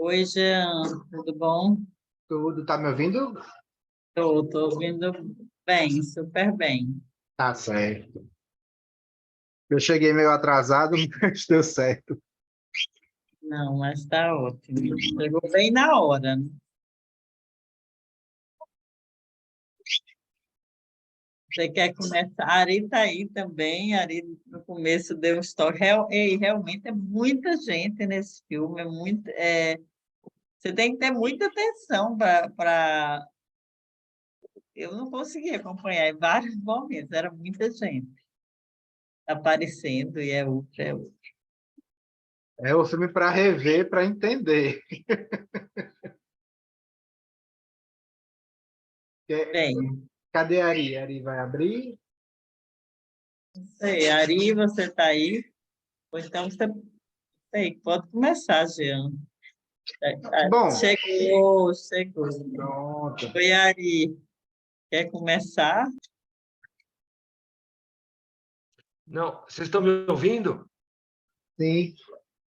Oi, Jean, tudo bom? Tudo, tá me ouvindo? Tô ouvindo bem, super bem. Tá certo. Eu cheguei meio atrasado, mas deu certo. Não, mas tá ótimo. Chegou bem na hora, né? Você quer começar? A Ari tá aí também. A Ari no começo deu um story. Realmente é muita gente nesse filme. Você tem que ter muita atenção Eu não consegui acompanhar em vários momentos. Era muita gente aparecendo e é outra. É o filme para rever, para entender. É, Bem, Cadê a Ari? A Ari vai abrir? não sei, Ari, você tá aí? Ou então você sei, pode começar, Jean. Bom, Chegou. pronto. Oi, Ari. Quer começar? Não, vocês estão me ouvindo? Sim.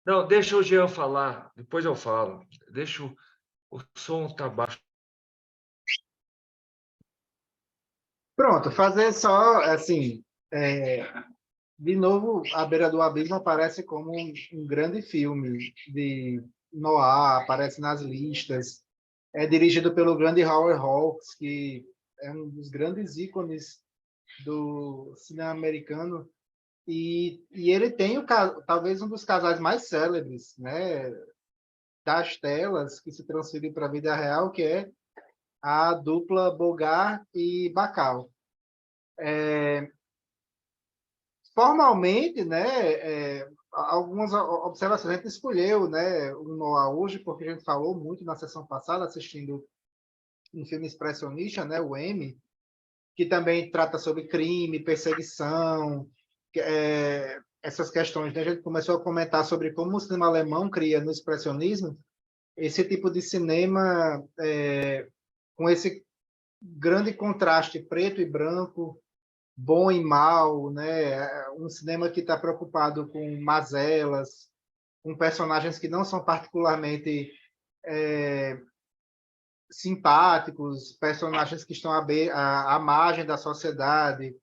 Não, deixa o Jean falar, depois eu falo. Deixa o som tá baixo. Pronto, fazer só, assim, é, de novo, A Beira do Abismo aparece como um grande filme de noir, aparece nas listas. É dirigido pelo grande Howard Hawks, que é um dos grandes ícones do cinema americano. E ele tem talvez um dos casais mais célebres, né, das telas que se transferem para a vida real, que é a dupla Bogart e Bacall. Formalmente, né, algumas observações a gente escolheu, né, o Noah hoje, porque a gente falou muito na sessão passada, assistindo um filme expressionista, né, o M, que também trata sobre crime, perseguição, essas questões. Né? A gente começou a comentar sobre como o cinema alemão cria no expressionismo esse tipo de cinema com esse grande contraste preto e branco, bom e mal, né? Um cinema que está preocupado com mazelas, com personagens que não são particularmente simpáticos, personagens que estão à margem da sociedade,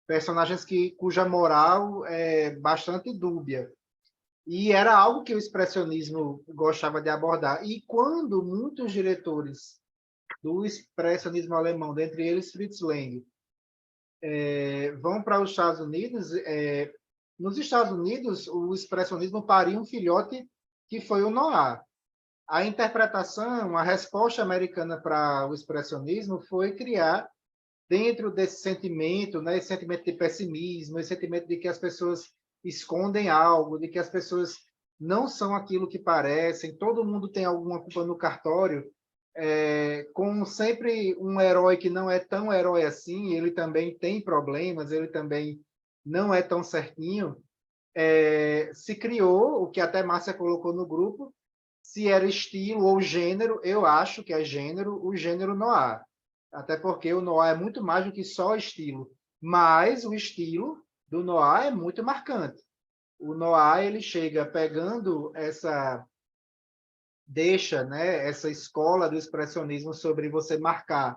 personagens cuja moral é bastante dúbia. E era algo que o expressionismo gostava de abordar. E quando muitos diretores do expressionismo alemão, dentre eles Fritz Lang, vão para os Estados Unidos, nos Estados Unidos o expressionismo pariu um filhote que foi o Noir. A interpretação, a resposta americana para o expressionismo foi criar dentro desse sentimento, né, esse sentimento de pessimismo, esse sentimento de que as pessoas escondem algo, de que as pessoas não são aquilo que parecem, todo mundo tem alguma culpa no cartório, com sempre um herói que não é tão herói assim, ele também tem problemas, ele também não é tão certinho, se criou, o que até Márcia colocou no grupo, se era estilo ou gênero, eu acho que é gênero, o gênero noir. Até porque o noir é muito mais do que só estilo. Mas o estilo do noir é muito marcante. O noir ele chega pegando deixa, né, essa escola do expressionismo sobre você marcar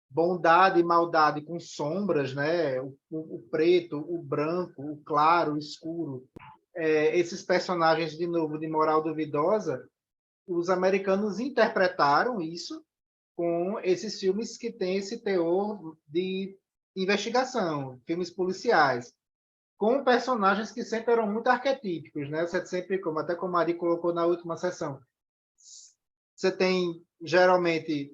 bondade e maldade com sombras, né, o preto, o branco, o claro, o escuro. Esses personagens, de novo, de moral duvidosa, os americanos interpretaram isso com esses filmes que têm esse teor de investigação, filmes policiais, com personagens que sempre eram muito arquetípicos, né? Você sempre, até como a Mari colocou na última sessão, você tem geralmente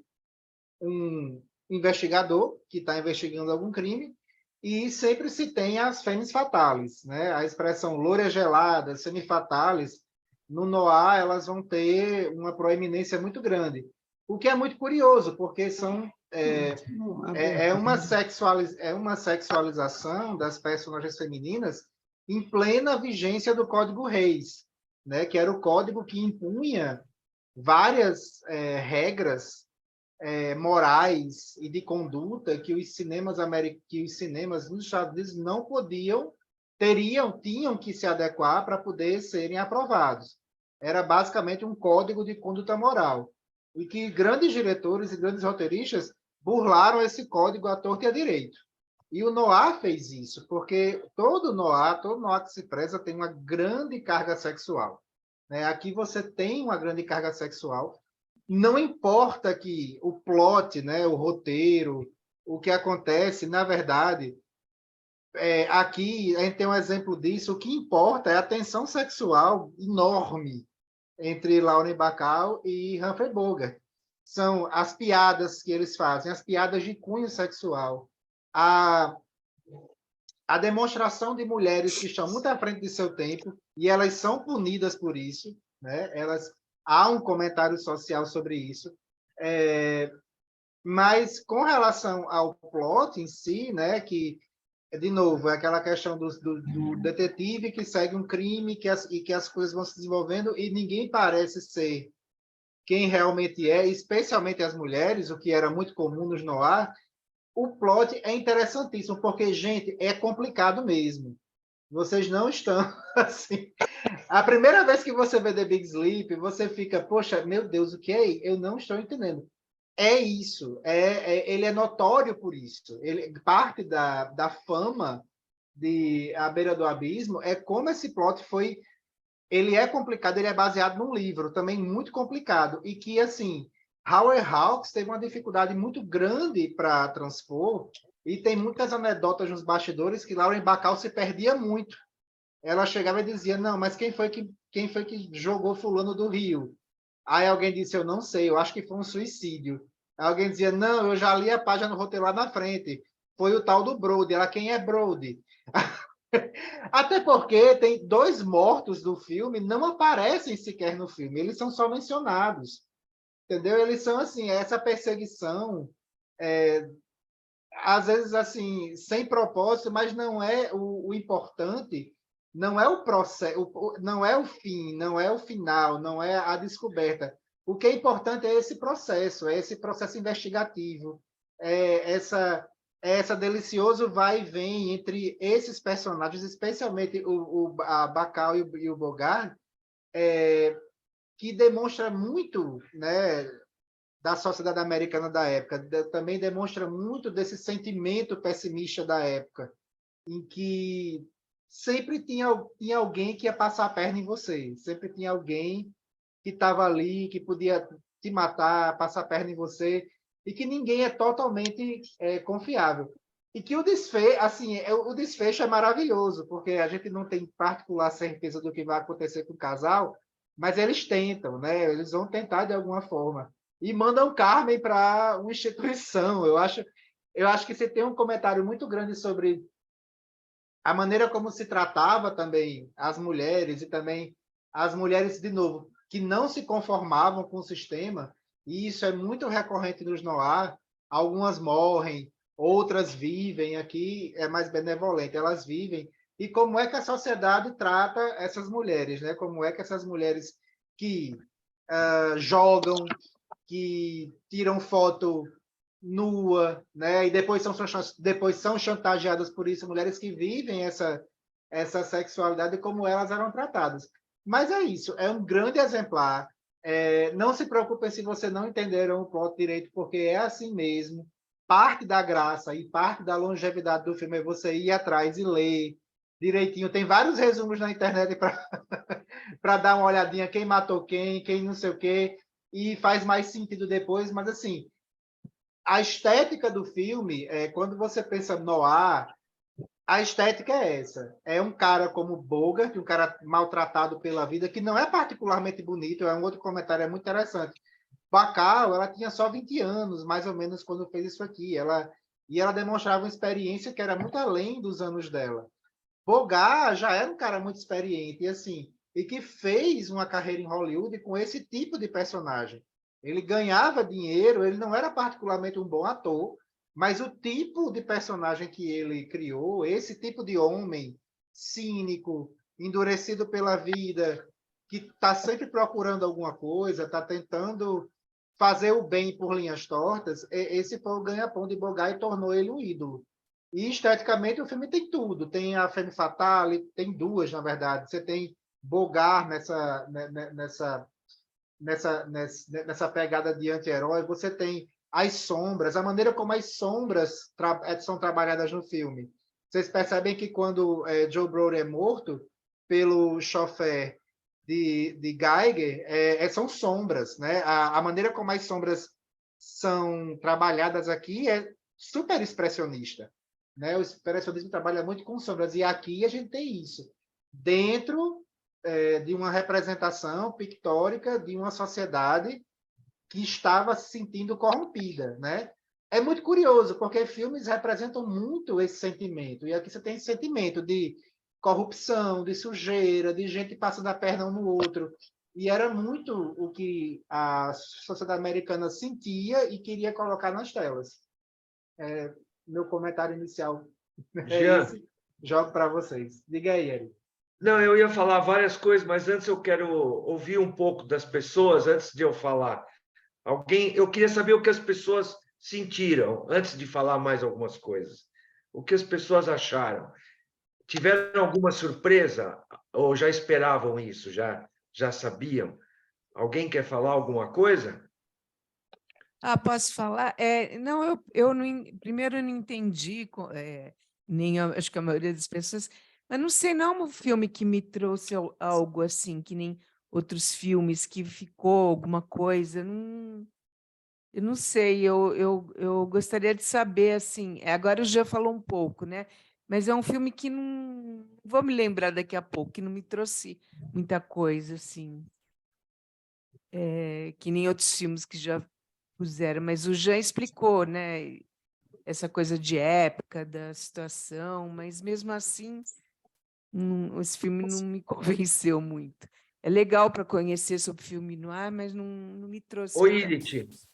um investigador que está investigando algum crime e sempre se tem as fêmeas fatales, né? A expressão loura gelada, semi-fatales, no noir elas vão ter uma proeminência muito grande. O que é muito curioso, porque é uma sexualização das personagens femininas em plena vigência do Código Reis, né? Que era o código que impunha várias regras morais e de conduta que que os cinemas nos Estados Unidos não podiam, tinham que se adequar para poder serem aprovados. Era basicamente um código de conduta moral. E que grandes diretores e grandes roteiristas burlaram esse código à torta e à direito. E o noir fez isso, porque todo noir que se preza tem uma grande carga sexual. Né? Aqui você tem uma grande carga sexual. Não importa que o plot, né, o roteiro, o que acontece, na verdade, aqui a gente tem um exemplo disso. O que importa é a tensão sexual enorme entre Lauren Bacall e Humphrey Bogart. São as piadas que eles fazem, as piadas de cunho sexual, a, a demonstração de mulheres que estão muito à frente de seu tempo e elas são punidas por isso, né? Há um comentário social sobre isso. Mas com relação ao plot em si, né, que de novo, é aquela questão do detetive que segue um crime e que as coisas vão se desenvolvendo e ninguém parece ser quem realmente é, especialmente as mulheres, o que era muito comum nos noir. O plot é interessantíssimo, porque, gente, é complicado mesmo. Vocês não estão assim. A primeira vez que você vê The Big Sleep, você fica, poxa, meu Deus, o que é? Eu não estou entendendo. É isso. Ele é notório por isso. Parte da fama de A Beira do Abismo é como esse plot foi. Ele é complicado, ele é baseado num livro também muito complicado e que assim Howard Hawks teve uma dificuldade muito grande para transpor e tem muitas anedotas nos bastidores que Lauren Bacall se perdia muito. Ela chegava e dizia: não, mas quem foi que jogou fulano do Rio? Aí alguém disse: eu não sei, eu acho que foi um suicídio. Aí alguém dizia: não, eu já li a página no roteiro lá na frente. Foi o tal do Brody. Ela: quem é Brody? Até porque tem 2 mortos do filme, não aparecem sequer no filme, eles são só mencionados, entendeu? Eles são assim, essa perseguição, às vezes assim, sem propósito, mas não é o importante, não é o processo, não é o fim, não é o final, não é a descoberta. O que é importante é esse processo investigativo, essa delicioso vai e vem entre esses personagens, especialmente a Bacall e o Bogart, que demonstra muito, né, da sociedade americana da época, também demonstra muito desse sentimento pessimista da época, em que sempre tinha alguém que ia passar a perna em você, sempre tinha alguém que estava ali, que podia te matar, passar a perna em você, e que ninguém é totalmente confiável. E que o desfecho é maravilhoso, porque a gente não tem particular certeza do que vai acontecer com o casal, mas eles tentam, né? Eles vão tentar de alguma forma. E mandam Carmen para uma instituição. Eu acho que você tem um comentário muito grande sobre a maneira como se tratava também as mulheres e também as mulheres, de novo, que não se conformavam com o sistema, e isso é muito recorrente nos noir. Algumas morrem, outras vivem, aqui é mais benevolente, elas vivem. E como é que a sociedade trata essas mulheres, né? Como é que essas mulheres que jogam, que tiram foto nua, né? E depois são chantageadas por isso, mulheres que vivem essa sexualidade, como elas eram tratadas. Mas é isso, é um grande exemplar. Não se preocupem se você não entenderam o plot direito, porque é assim mesmo. Parte da graça e parte da longevidade do filme é você ir atrás e ler direitinho. Tem vários resumos na internet para dar uma olhadinha quem matou quem não sei o quê, e faz mais sentido depois, mas assim, a estética do filme, quando você pensa no noir, a estética é essa. É um cara como Bogart, um cara maltratado pela vida, que não é particularmente bonito, é um outro comentário, é muito interessante. Bacall, ela tinha só 20 anos, mais ou menos, quando fez isso aqui. E ela demonstrava uma experiência que era muito além dos anos dela. Bogart já era um cara muito experiente e assim, e que fez uma carreira em Hollywood com esse tipo de personagem. Ele ganhava dinheiro, ele não era particularmente um bom ator, mas o tipo de personagem que ele criou, esse tipo de homem cínico, endurecido pela vida, que está sempre procurando alguma coisa, está tentando fazer o bem por linhas tortas, esse foi o ganha-pão de Bogart e tornou ele um ídolo. E esteticamente o filme tem tudo. Tem a Femme Fatale, tem 2, na verdade. Você tem Bogart nessa pegada de anti-herói, você tem as sombras, a maneira como as sombras são trabalhadas no filme. Vocês percebem que quando Joe Brody é morto pelo chofer de Geiger, são sombras, né? A maneira como as sombras são trabalhadas aqui é super expressionista, né? O expressionismo trabalha muito com sombras, e aqui a gente tem isso dentro de uma representação pictórica de uma sociedade que estava se sentindo corrompida, né? É muito curioso, porque filmes representam muito esse sentimento, e aqui você tem esse sentimento de corrupção, de sujeira, de gente passando a perna um no outro, e era muito o que a sociedade americana sentia e queria colocar nas telas. Meu comentário inicial é Jean, esse. Jogo para vocês. Diga aí, Eric. não, eu ia falar várias coisas, mas antes eu quero ouvir um pouco das pessoas, antes de eu falar. Eu queria saber o que as pessoas sentiram, antes de falar mais algumas coisas. O que as pessoas acharam? Tiveram alguma surpresa? Ou já esperavam isso? Já sabiam? Alguém quer falar alguma coisa? Posso falar? Não, eu não, primeiro eu não entendi, nem acho que a maioria das pessoas, mas não sei, não é um filme que me trouxe algo assim, que nem outros filmes, que ficou alguma coisa, eu não sei, eu gostaria de saber, assim, agora já falou um pouco, né? Mas é um filme que não vou me lembrar daqui a pouco, que não me trouxe muita coisa, assim, que nem outros filmes que já puseram, mas o Jean explicou, né? Essa coisa de época, da situação, mas mesmo assim, esse filme não me convenceu muito. É legal para conhecer sobre filme noir, mas não me trouxe Ô, muita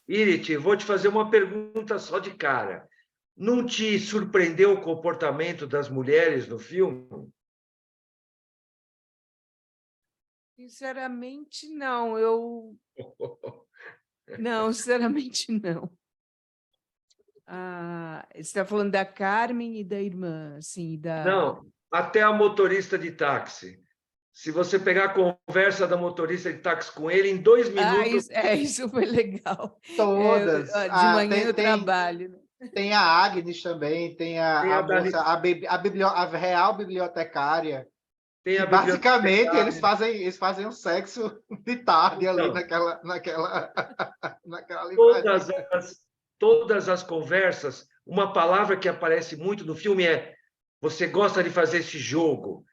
Irit, vou te fazer uma pergunta só de cara. Não te surpreendeu o comportamento das mulheres no filme? Sinceramente, não. Não, sinceramente, não. Você está falando da Carmen e da irmã, assim, Não, até a motorista de táxi. Se você pegar a conversa da motorista de táxi com ele, em 2 minutos. Isso foi legal. Todas. De manhã eu trabalho, né? Tem a Agnes também, tem Tem a a moça, a real bibliotecária, Tem que a basicamente bibliotecária. eles fazem um sexo de tarde ali Então, naquela livraria. todas as conversas, uma palavra que aparece muito no filme é: você gosta de fazer esse jogo.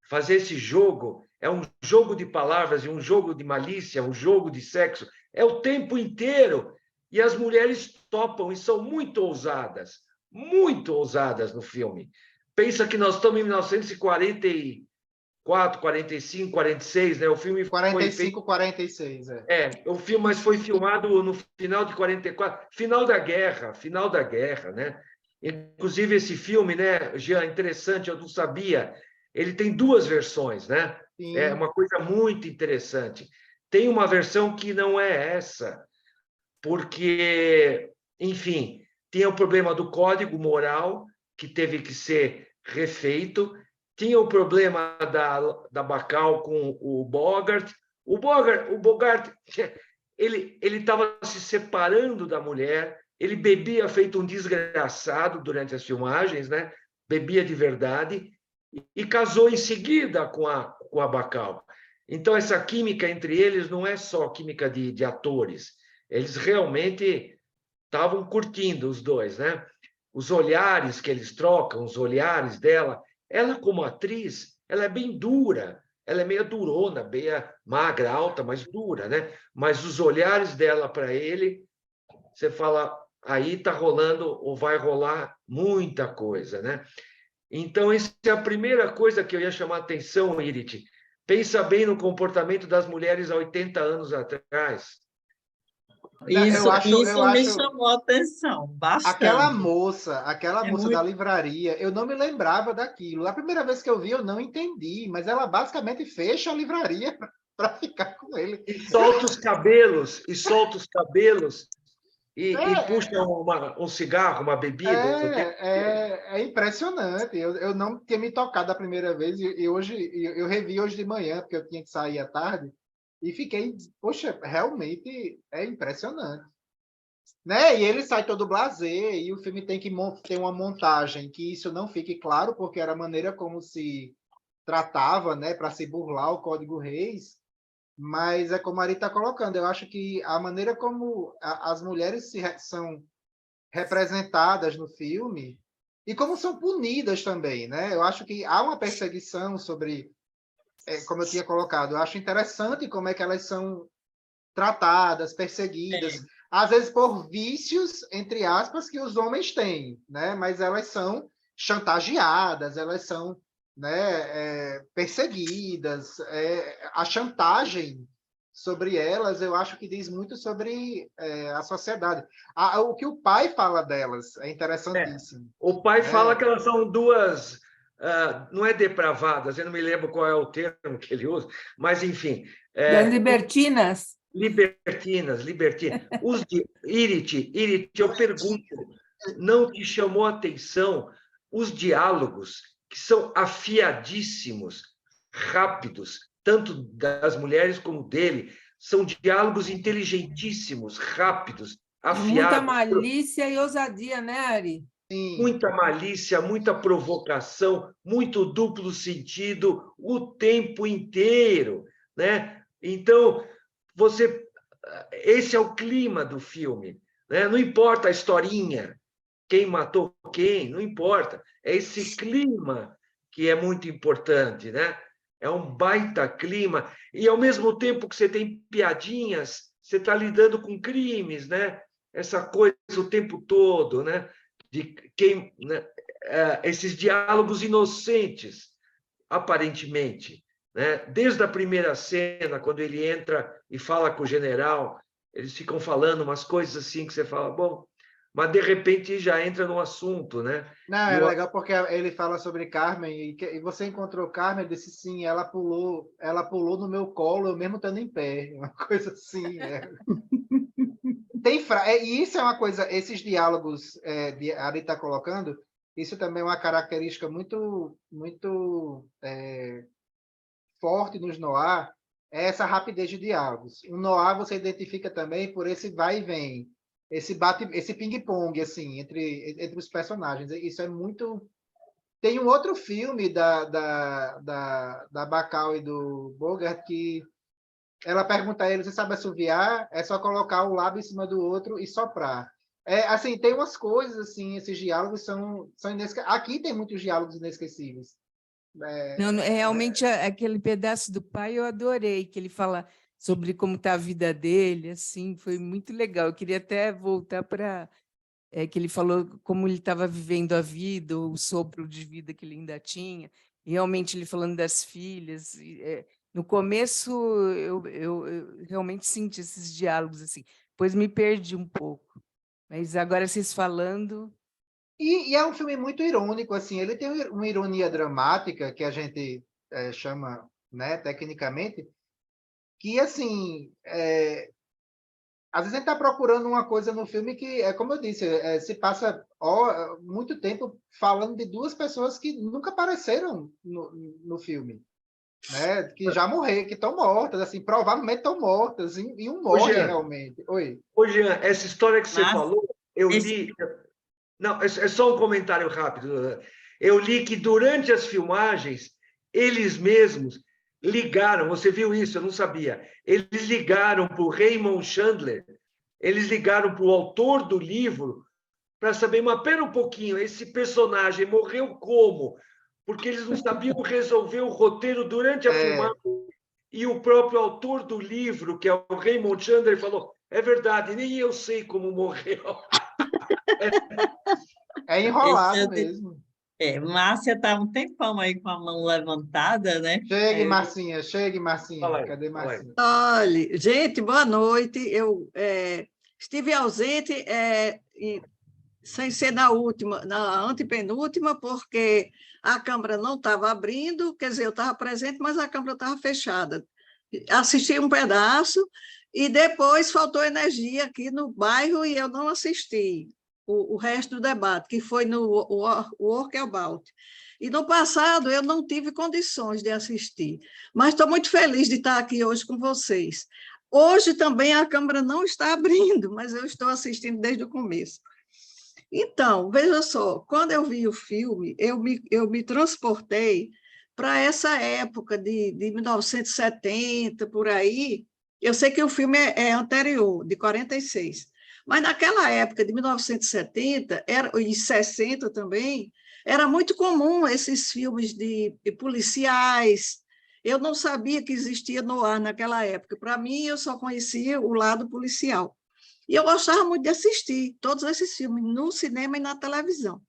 Fazer esse jogo é um jogo de palavras e um jogo de malícia, um jogo de sexo. É o tempo inteiro. E as mulheres topam e são muito ousadas no filme. Pensa que nós estamos em 1944, 45, 46, né? O filme foi 45, 46, o filme, mas foi filmado no final de 44, final da guerra, né? Inclusive esse filme, né, Jean, interessante, eu não sabia. Ele tem 2 versões, né? Sim. É uma coisa muito interessante. Tem uma versão que não é essa, porque, enfim, tinha o problema do código moral, que teve que ser refeito, tinha o problema da Bacall com o Bogart. O Bogart ele estava se separando da mulher, ele bebia feito um desgraçado durante as filmagens, né? Bebia de verdade, e casou em seguida com a Bacall. Então, essa química entre eles não é só química de atores, eles realmente estavam curtindo os dois, né? Os olhares que eles trocam, os olhares dela, ela como atriz, ela é bem dura, ela é meio durona, meia magra, alta, mas dura, né? Mas os olhares dela para ele, você fala, aí está rolando ou vai rolar muita coisa, né? Então, essa é a primeira coisa que eu ia chamar a atenção, Irit. Pensa bem no comportamento das mulheres há 80 anos atrás. Isso me chamou a atenção bastante. Aquela moça muito... da livraria, eu não me lembrava daquilo. A primeira vez que eu vi, eu não entendi, mas ela basicamente fecha a livraria para ficar com ele. E solta os cabelos, e puxa um cigarro, uma bebida. É impressionante. Eu não tinha me tocado a primeira vez, e hoje eu revi hoje de manhã, porque eu tinha que sair à tarde, e fiquei, poxa, realmente é impressionante. Né? E ele sai todo blasé, e o filme tem que ter uma montagem que isso não fique claro, porque era a maneira como se tratava, né, para se burlar o Código Reis, mas é como a Ari está colocando, eu acho que a maneira como as mulheres são representadas no filme e como são punidas também, né? Eu acho que há uma perseguição sobre, como eu tinha colocado, eu acho interessante como é que elas são tratadas, perseguidas, às vezes por vícios, entre aspas, que os homens têm, né? Mas elas são chantageadas, elas são, né, perseguidas. A chantagem sobre elas, eu acho que diz muito sobre a sociedade. O que o pai fala delas é interessantíssimo. O pai fala que elas são duas... não é depravadas, eu não me lembro qual é o termo que ele usa, mas, enfim... libertinas. Libertinas. Os de Irit, eu pergunto, não te chamou a atenção os diálogos que são afiadíssimos, rápidos, tanto das mulheres como dele, são diálogos inteligentíssimos, rápidos, afiados. Muita malícia e ousadia, né, Ari? Sim. Muita malícia, muita provocação, muito duplo sentido o tempo inteiro, né? Então, esse é o clima do filme, né? Não importa a historinha, quem matou quem, não importa. É esse clima que é muito importante, né? É um baita clima. E, ao mesmo tempo que você tem piadinhas, você está lidando com crimes, né? Essa coisa o tempo todo, né? De quem, né? Esses diálogos inocentes, aparentemente, né? Desde a primeira cena, quando ele entra e fala com o general, eles ficam falando umas coisas assim que você fala, bom, mas de repente já entra no assunto, né? Não, é legal porque ele fala sobre Carmen, e você encontrou Carmen, eu disse sim, ela pulou no meu colo, eu mesmo estando em pé, uma coisa assim. E isso é uma coisa, esses diálogos de Ari está colocando, isso também é uma característica muito, muito forte nos noir, é essa rapidez de diálogos. O noir você identifica também por esse vai e vem, esse ping-pong assim, entre os personagens. Isso é muito... Tem um outro filme da Bacall e do Bogart que ela pergunta a ele, você sabe assoviar? É só colocar o lábio em cima do outro e soprar. Assim, tem umas coisas, assim, esses diálogos são inesquecíveis. Aqui tem muitos diálogos inesquecíveis. Não, realmente, aquele pedaço do pai eu adorei, que ele fala sobre como está a vida dele, assim, foi muito legal. Eu queria até voltar para que ele falou como ele estava vivendo a vida, o sopro de vida que ele ainda tinha, e realmente ele falando das filhas. No começo, eu realmente senti esses diálogos, assim, depois me perdi um pouco. Mas agora vocês falando... E é um filme muito irônico, assim, ele tem uma ironia dramática, que a gente chama, né, tecnicamente, que, assim, às vezes a gente está procurando uma coisa no filme que, como eu disse, se passa muito tempo falando de duas pessoas que nunca apareceram no filme, né? Que já morreram, que estão mortas, assim, provavelmente estão mortas, e um morre realmente. Oi. Ô, Jean, essa história que você falou, eu li... Não, é só um comentário rápido. Eu li que durante as filmagens, eles mesmos ligaram, você viu isso? Eu não sabia. Eles ligaram para o Raymond Chandler, eles ligaram para o autor do livro para saber, mas pera um pouquinho, esse personagem morreu como? Porque eles não sabiam resolver o roteiro durante a filmagem. E o próprio autor do livro, que é o Raymond Chandler, falou, é verdade, nem eu sei como morreu. É enrolado mesmo. Márcia está um tempão aí com a mão levantada, né? Chegue, Marcinha. Cadê Marcinha? Olha, gente, boa noite. Eu estive ausente, sem ser na antepenúltima, porque a Câmara não estava abrindo, quer dizer, eu estava presente, mas a Câmara estava fechada. Assisti um pedaço E depois faltou energia aqui no bairro e eu não assisti o resto do debate, que foi no Walkabout. E no passado eu não tive condições de assistir, mas estou muito feliz de estar aqui hoje com vocês. Hoje também a Câmara não está abrindo, mas eu estou assistindo desde o começo. Então, veja só, quando eu vi o filme, eu me transportei para essa época de 1970, por aí. Eu sei que o filme é anterior, de 46, mas naquela época de 1970 e 60 também, era muito comum esses filmes de policiais. Eu não sabia que existia noir naquela época. Para mim, eu só conhecia o lado policial. E eu gostava muito de assistir todos esses filmes, no cinema e na televisão.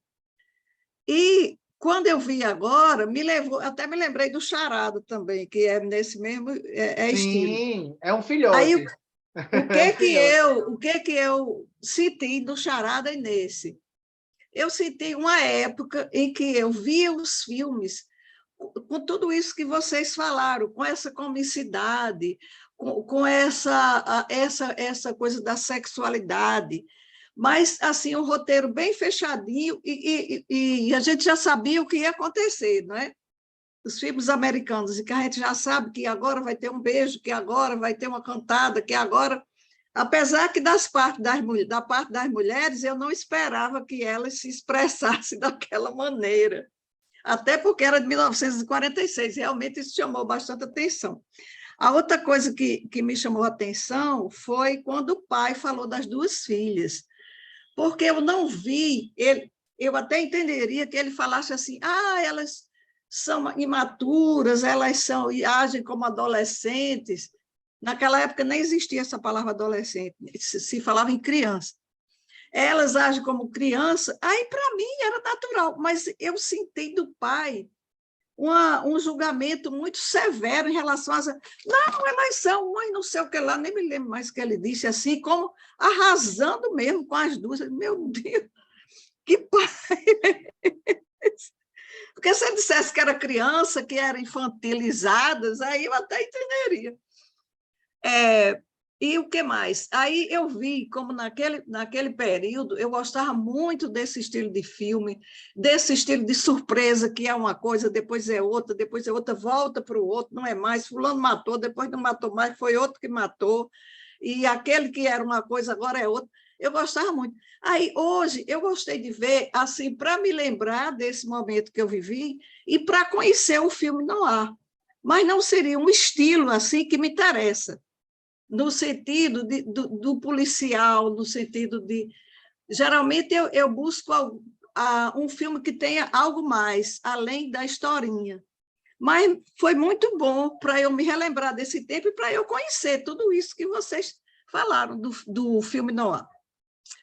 E quando eu vi agora, me levou, até me lembrei do Charada também, que é nesse mesmo estilo. Sim, é um Aí, filhote. o que eu senti do Charada e nesse? Eu senti uma época em que eu via os filmes com tudo isso que vocês falaram, com essa comicidade, com essa coisa da sexualidade, mas assim um roteiro bem fechadinho e a gente já sabia o que ia acontecer, não é? Os filmes americanos, e que a gente já sabe que agora vai ter um beijo, que agora vai ter uma cantada, que agora... Apesar que da parte das mulheres, eu não esperava que elas se expressassem daquela maneira, até porque era de 1946, realmente isso chamou bastante atenção. A outra coisa que me chamou a atenção foi quando o pai falou das duas filhas, porque eu não vi, eu até entenderia que ele falasse assim, elas são imaturas, agem como adolescentes. Naquela época nem existia essa palavra adolescente, se falava em criança. Elas agem como criança, aí para mim era natural, mas eu senti do pai um julgamento muito severo em relação a... Não, elas são mãe, não sei o que lá, nem me lembro mais o que ele disse, assim, como arrasando mesmo com as duas. Meu Deus, que pai! Porque se ele dissesse que era criança, que eram infantilizadas, aí eu até entenderia. E o que mais? Aí eu vi como naquele período eu gostava muito desse estilo de filme, desse estilo de surpresa, que é uma coisa, depois é outra, volta para o outro, não é mais, fulano matou, depois não matou mais, foi outro que matou, e aquele que era uma coisa agora é outra. Eu gostava muito. Aí hoje eu gostei de ver, assim, para me lembrar desse momento que eu vivi e para conhecer o filme noir. Mas não seria um estilo assim que me interessa, no sentido do policial, no sentido de... Geralmente, eu busco um filme que tenha algo mais, além da historinha. Mas foi muito bom para eu me relembrar desse tempo e para eu conhecer tudo isso que vocês falaram do filme noir.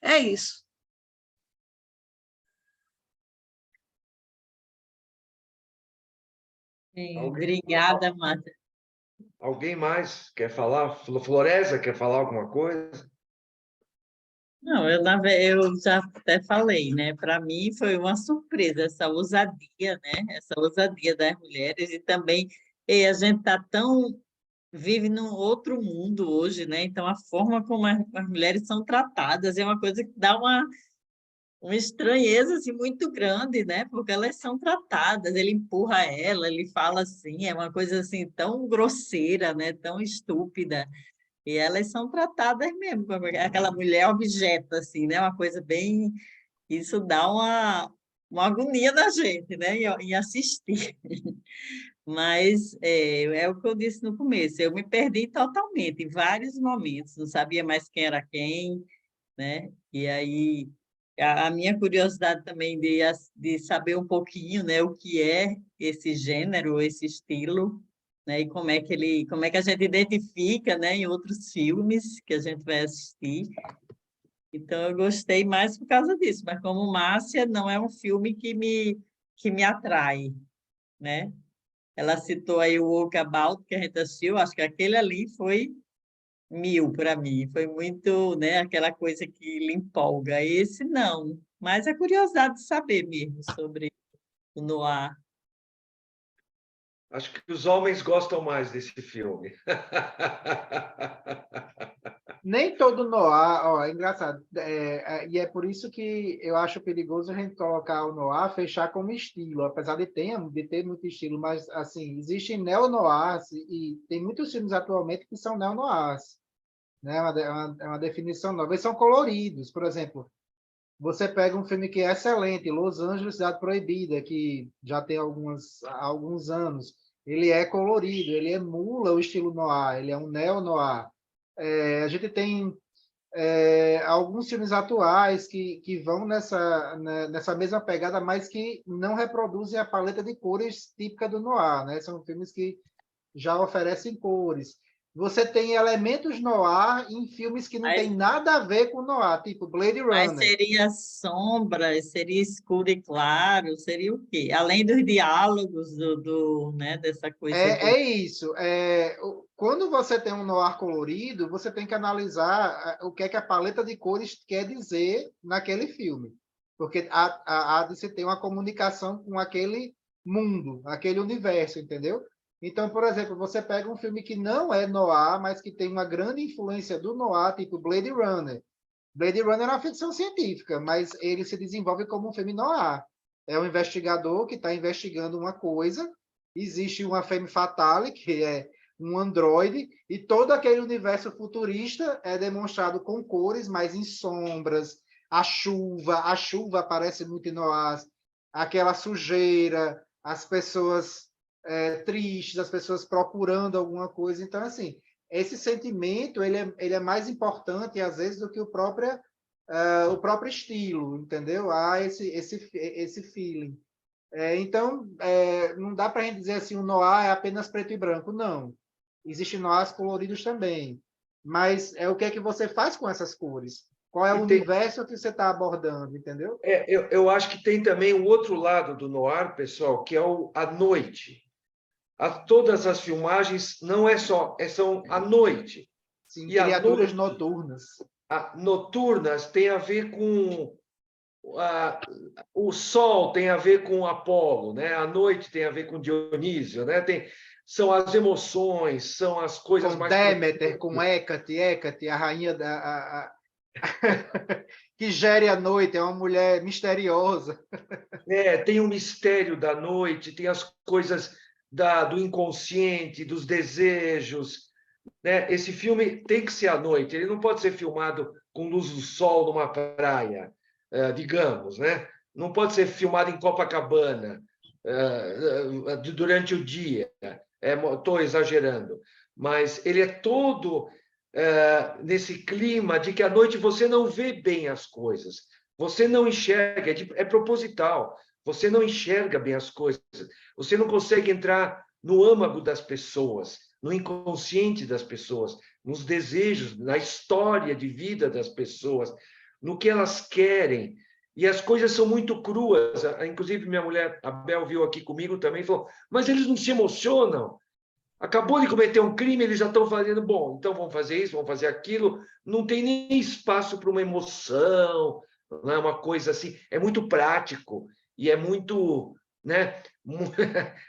É isso. Obrigada, Márcia. Alguém mais quer falar? Floresa, quer falar alguma coisa? Não, eu já até falei, né? Para mim foi uma surpresa essa ousadia, né? Essa ousadia das mulheres e também a gente vive num outro mundo hoje, né? Então a forma como as mulheres são tratadas é uma coisa que dá uma estranheza assim, muito grande, né? Porque elas são tratadas, ele empurra ela, ele fala assim, é uma coisa assim tão grosseira, né? Tão estúpida. E elas são tratadas mesmo, como aquela mulher objeto, assim, né? Uma coisa bem... Isso dá uma agonia na gente, né? Em assistir. Mas é o que eu disse no começo, eu me perdi totalmente, em vários momentos, não sabia mais quem era quem, né? E aí, a minha curiosidade também de saber um pouquinho, né? O que é esse gênero, esse estilo, né? E como é que a gente identifica, né, em outros filmes que a gente vai assistir. Então, eu gostei mais por causa disso, mas como Márcia, não é um filme que me atrai, né? Ela citou aí o Walkabout, que a gente assistiu, acho que aquele ali foi 1000 para mim, foi muito, né, aquela coisa que lhe empolga. Esse não, mas é curiosidade de saber mesmo sobre o noir. Acho que os homens gostam mais desse filme. Nem todo noir, ó, é engraçado, e é por isso que eu acho perigoso a gente colocar o noir, fechar como estilo, apesar de ter muito estilo, mas assim, existe neo-noirs e tem muitos filmes atualmente que são neo-noirs, né? É uma definição nova. Eles são coloridos, por exemplo, você pega um filme que é excelente, Los Angeles, Cidade Proibida, que já tem alguns anos, ele é colorido, ele emula o estilo noir, ele é um neo-noir. A gente tem alguns filmes atuais que vão nessa mesma pegada, mas que não reproduzem a paleta de cores típica do noir, né? São filmes que já oferecem cores. Você tem elementos noir em filmes que não Mas, tem nada a ver com noir, tipo Blade mas Runner. seria sombras, seria escuro e claro, seria o quê? Além dos diálogos né, dessa coisa É isso. Quando você tem um noir colorido, você tem que analisar o que é que a paleta de cores quer dizer naquele filme. Porque há de se ter uma comunicação com aquele mundo, aquele universo, entendeu? Então, por exemplo, você pega um filme que não é noir, mas que tem uma grande influência do noir, tipo Blade Runner. Blade Runner é uma ficção científica, mas ele se desenvolve como um filme noir. É um investigador que está investigando uma coisa, existe uma femme fatale, que é um androide, e todo aquele universo futurista é demonstrado com cores, mas em sombras, a chuva aparece muito em noir, aquela sujeira, as pessoas tristes, as pessoas procurando alguma coisa. Então, assim, esse sentimento ele é mais importante, às vezes, do que o próprio estilo, entendeu? Há esse feeling. Então, não dá para a gente dizer assim, o noir é apenas preto e branco. Não. Existem noirs coloridos também. Mas o que é que você faz com essas cores? Qual é o universo que você está abordando, entendeu? Eu acho que tem também o outro lado do noir, pessoal, que é a noite. Todas as filmagens não são à noite. Sim, E criaturas noturnas. Noturnas tem a ver com o sol, tem a ver com Apolo, né? A noite tem a ver com Dionísio, né? São as emoções, são as coisas com mais Deméter, com Hécate, a rainha que gere a noite, é uma mulher misteriosa. Tem o mistério da noite, tem as coisas do inconsciente, dos desejos, né? Esse filme tem que ser à noite, ele não pode ser filmado com luz do sol numa praia, digamos, né? Não pode ser filmado em Copacabana durante o dia. Estou exagerando, mas ele é todo nesse clima de que à noite você não vê bem as coisas, você não enxerga, é proposital, você não enxerga bem as coisas, você não consegue entrar no âmago das pessoas, no inconsciente das pessoas, nos desejos, na história de vida das pessoas, no que elas querem. E as coisas são muito cruas. Inclusive, minha mulher, a Bel, viu aqui comigo também e falou, mas eles não se emocionam. Acabou de cometer um crime, eles já estão fazendo, bom, então vamos fazer isso, vamos fazer aquilo. Não tem nem espaço para uma emoção, não é uma coisa assim. É muito prático e é muito, né?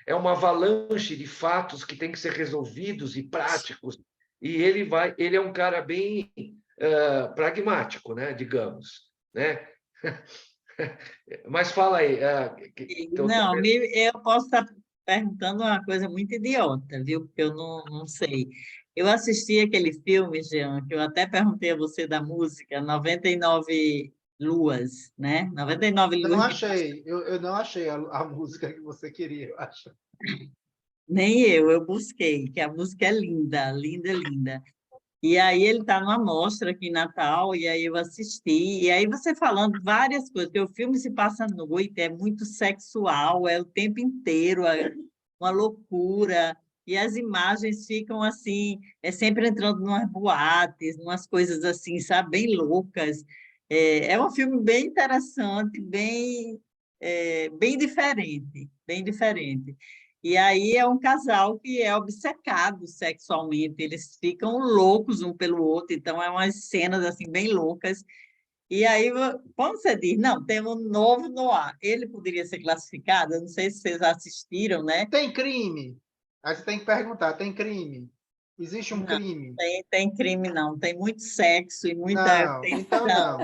É uma avalanche de fatos que tem que ser resolvidos e práticos. E ele é um cara bem pragmático, né? Digamos, né? Mas fala aí. Não, eu posso estar perguntando uma coisa muito idiota, viu? Porque eu não sei. Eu assisti aquele filme, Jean, que eu até perguntei a você da música, 99 Luas, né? 99 Eu não Luas de... achei, eu não achei a música que você queria, eu acho. Nem eu busquei, que a música é linda, linda, linda. E aí ele está numa mostra aqui em Natal, e aí eu assisti, e aí você falando várias coisas, porque o filme se passa à noite, é muito sexual, é o tempo inteiro, é uma loucura, e as imagens ficam assim, sempre entrando em umas boates, umas coisas assim, sabe, bem loucas. É um filme bem interessante, bem diferente, bem diferente. E aí é um casal que é obcecado sexualmente, eles ficam loucos um pelo outro, então é umas cenas assim bem loucas. E aí, quando você diz, não, tem um novo noir, ele poderia ser classificado, eu não sei se vocês assistiram, né? Tem crime? Aí você tem que perguntar, tem crime? Existe um Não, crime? tem crime, não. Tem muito sexo e muita Não, então tensão, não.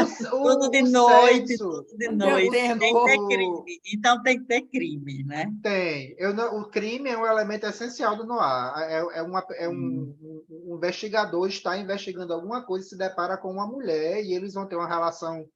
assim, tudo O de noite, sexo, tudo de Não deu noite. Tem que ter o, crime. Então tem que ter crime, né? tem. O crime é um elemento essencial do noir. Um investigador está investigando alguma coisa e se depara com uma mulher e eles vão ter uma relação,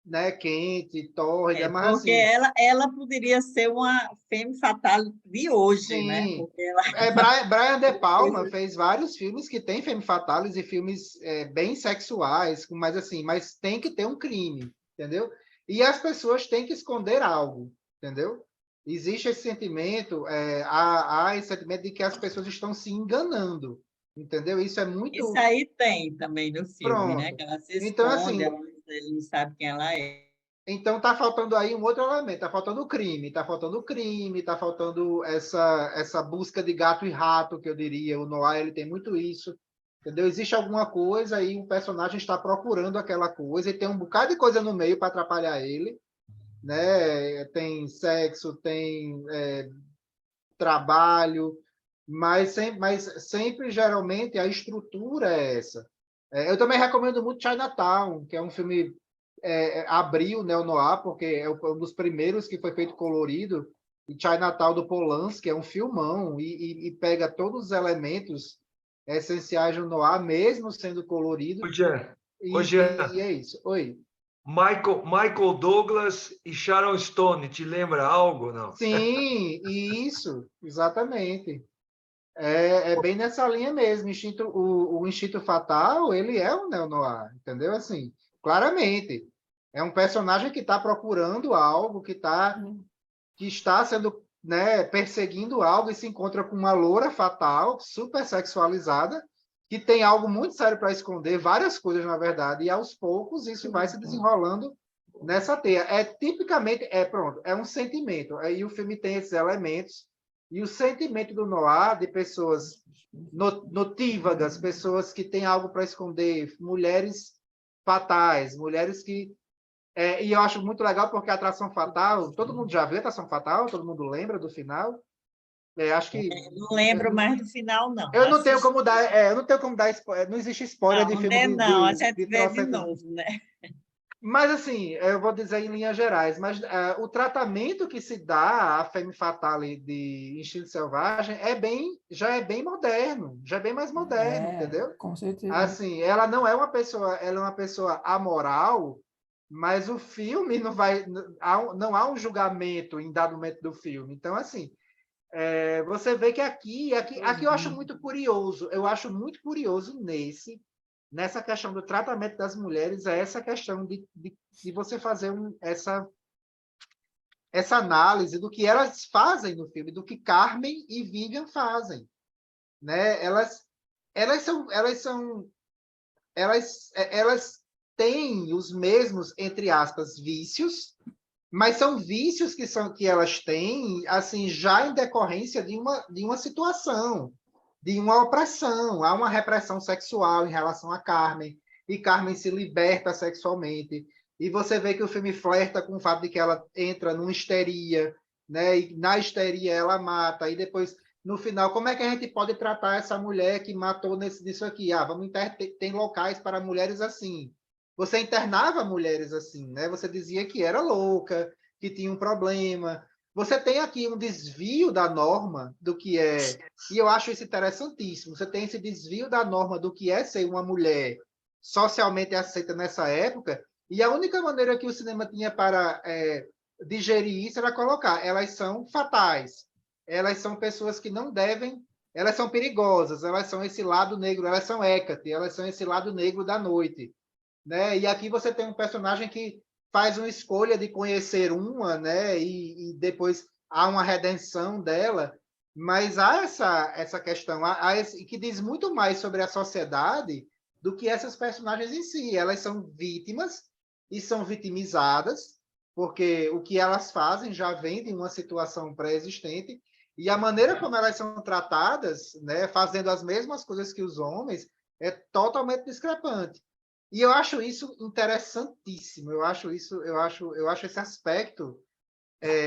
né, quente, tórrida, mas Porque assim, ela poderia ser uma femme fatale de hoje, né? sim. Porque ela Brian De Palma fez fez vários filmes que têm femme fatales e filmes bem sexuais, mas assim, mas tem que ter um crime, entendeu? E as pessoas têm que esconder algo, entendeu? Existe esse sentimento, há esse sentimento de que as pessoas estão se enganando, entendeu? Isso é Isso muito aí tem também no filme, né? pronto. Que ela se Então, esconde, assim, ele não sabe quem ela é. então tá faltando aí um outro elemento, tá faltando o crime, tá faltando essa busca de gato e rato, que eu diria, o Noir ele tem muito isso, entendeu? Existe alguma coisa e o personagem está procurando aquela coisa e tem um bocado de coisa no meio para atrapalhar ele, né? Tem sexo, tem trabalho, mas sempre geralmente a estrutura é essa. Eu também recomendo muito Chinatown, que é um filme abriu neo-noir, porque é um dos primeiros que foi feito colorido, e Chinatown do Polanski é um filmão, e pega todos os elementos essenciais do noir, mesmo sendo colorido, Ô, Jean, e é isso. Oi. Michael Douglas e Sharon Stone, te lembra algo, não? Sim, isso, exatamente. É bem nessa linha mesmo. O Instinto Fatal, ele é um neo-noir, entendeu? Assim, claramente. É um personagem que está procurando algo, que está sendo, né, perseguindo algo e se encontra com uma loura fatal, super sexualizada, que tem algo muito sério para esconder, várias coisas, na verdade, e aos poucos isso vai se desenrolando nessa teia. Tipicamente, pronto, é um sentimento. Aí o filme tem esses elementos, e o sentimento do noir, de pessoas notívagas, pessoas que têm algo para esconder, mulheres fatais, mulheres que e eu acho muito legal porque a Atração Fatal, todo mundo já viu a Atração Fatal? Todo mundo lembra do final? Acho que Não lembro mais do final, não. eu não tenho Assisti. como dar, eu não tenho como dar spoiler, não existe spoiler de Não, filme né, não. A gente de vê de trocentos. novo, né? Mas assim, eu vou dizer em linhas gerais, mas o tratamento que se dá à femme fatale de Instinto Selvagem já é bem moderno, já é bem mais moderno, entendeu? Com certeza. Assim, ela não é uma pessoa, ela é uma pessoa amoral, mas o filme não há um julgamento em dado momento do filme. Então, assim, você vê que aqui eu acho muito curioso. Eu acho muito curioso nessa questão do tratamento das mulheres, é essa questão de você fazer essa análise do que elas fazem no filme, do que Carmen e Vivian fazem, né? Elas têm os mesmos, entre aspas, vícios, mas são vícios que elas têm, assim, já em decorrência de uma situação, de uma opressão. Há uma repressão sexual em relação a Carmen, e Carmen se liberta sexualmente. E você vê que o filme flerta com o fato de que ela entra numa histeria, né? E na histeria ela mata, e depois, no final, como é que a gente pode tratar essa mulher que matou nisso aqui? Tem locais para mulheres assim. Você internava mulheres assim, né? Você dizia que era louca, que tinha um problema. Você tem aqui um desvio da norma do que é, e eu acho isso interessantíssimo. Você tem esse desvio da norma do que é ser uma mulher socialmente aceita nessa época, e a única maneira que o cinema tinha para digerir isso era colocar: elas são fatais, elas são pessoas que não devem, elas são perigosas, elas são esse lado negro, elas são Hecate, elas são esse lado negro da noite, né? E aqui você tem um personagem que faz uma escolha de conhecer uma, né? E depois há uma redenção dela, mas há essa questão que diz muito mais sobre a sociedade do que essas personagens em si. Elas são vítimas e são vitimizadas, porque o que elas fazem já vem de uma situação pré-existente, e a maneira como elas são tratadas, né, fazendo as mesmas coisas que os homens, é totalmente discrepante. E eu acho isso interessantíssimo. Eu acho esse aspecto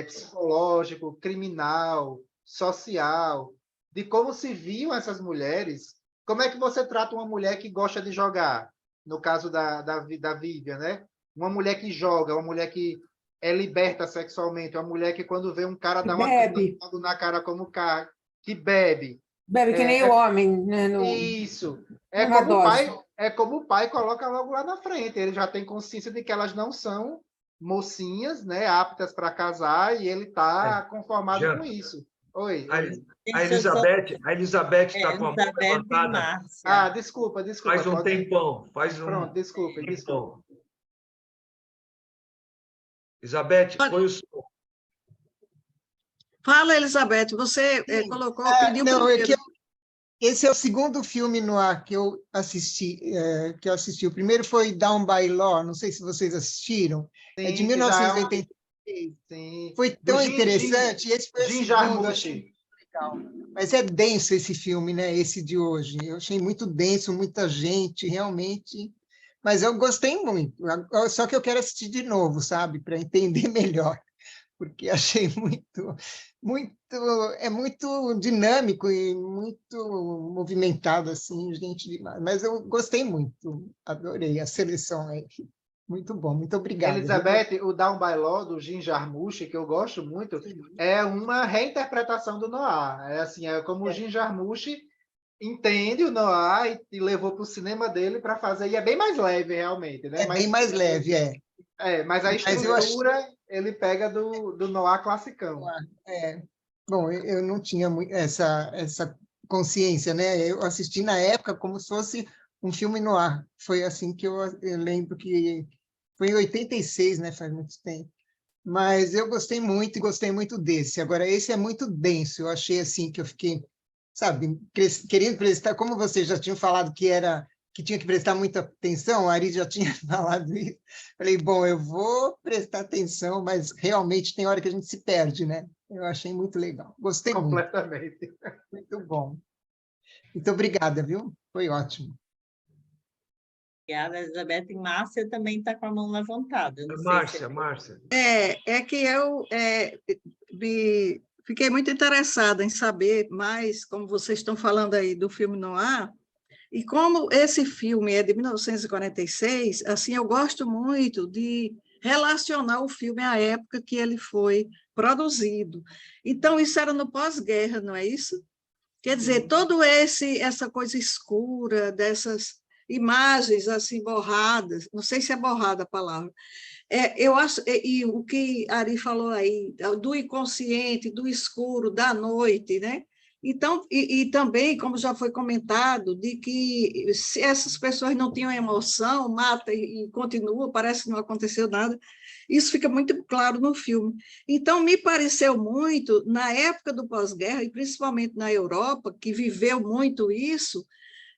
psicológico, criminal, social, de como se viam essas mulheres. Como é que você trata uma mulher que gosta de jogar? No caso da Vivian, né? Uma mulher que joga, uma mulher que é liberta sexualmente, uma mulher que quando vê um cara dá uma Bebe. logo na cara como cara, que bebe. Bebe que nem o homem, né? Isso. Numa dose. É como o pai coloca logo lá na frente. Ele já tem consciência de que elas não são mocinhas, né, aptas para casar, e ele está conformado Já. com isso. Oi. A Deixa eu só- Elizabeth está com a mão Elizabeth e levantada Márcia. Desculpa. faz um pode- tempão. Faz um Pronto, desculpe. tempão. Elizabeth, põe o som. Fala, Elizabeth, você Sim. colocou, Ah, pediu não, é primeiro. esse é o segundo filme no ar que eu assisti. O primeiro foi Down by Law, não sei se vocês assistiram. É de Sim, que já é um... 1986. Sim. Foi Do tão interessante. E esse foi o Jim segundo, eu achei Jarmusch. legal. Mas é denso esse filme, né? Esse de hoje. Eu achei muito denso, muita gente, realmente. Mas eu gostei muito. Só que eu quero assistir de novo, sabe? Para entender melhor, porque achei é muito dinâmico e muito movimentado, assim, gente demais. Mas eu gostei muito, adorei a seleção aí. Muito bom, muito obrigado. Elizabeth, o Down by Law, do Jim Jarmusch, que eu gosto muito, é uma reinterpretação do Noir. É assim, é como o Jim Jarmusch entende o Noir e levou para o cinema dele para fazer, e é bem mais leve, realmente, né? É bem mais leve, é. Mas a Mas eu achei... estrutura ele pega do Noir classicão. Bom, eu não tinha essa consciência, né? Eu assisti na época como se fosse um filme noir. Foi assim que eu lembro que foi em 86, né? Faz muito tempo. Mas eu gostei muito e gostei muito desse. Agora, esse é muito denso. Eu achei assim que eu fiquei, sabe, querendo prestar, como vocês já tinham falado que tinha que prestar muita atenção, a Ari já tinha falado isso. Falei, bom, eu vou prestar atenção, mas realmente tem hora que a gente se perde, né? Eu achei muito legal. Gostei muito. Completamente. Muito bom. Muito obrigada, viu? Foi ótimo. Obrigada, Elizabeth. E Márcia também está com a mão levantada. Eu não sei se... Márcia. É que eu fiquei muito interessada em saber mais, como vocês estão falando aí do filme Noir, e como esse filme é de 1946, assim, eu gosto muito de relacionar o filme à época que ele foi produzido. Então, isso era no pós-guerra, não é isso? Quer dizer, essa coisa escura, dessas imagens assim borradas, não sei se é borrada a palavra, eu acho, e o que Ari falou aí, do inconsciente, do escuro, da noite, né? Então, e também, como já foi comentado, de que se essas pessoas não tinham emoção, mata e continua, parece que não aconteceu nada. Isso fica muito claro no filme. Então, me pareceu muito, na época do pós-guerra, e principalmente na Europa, que viveu muito isso,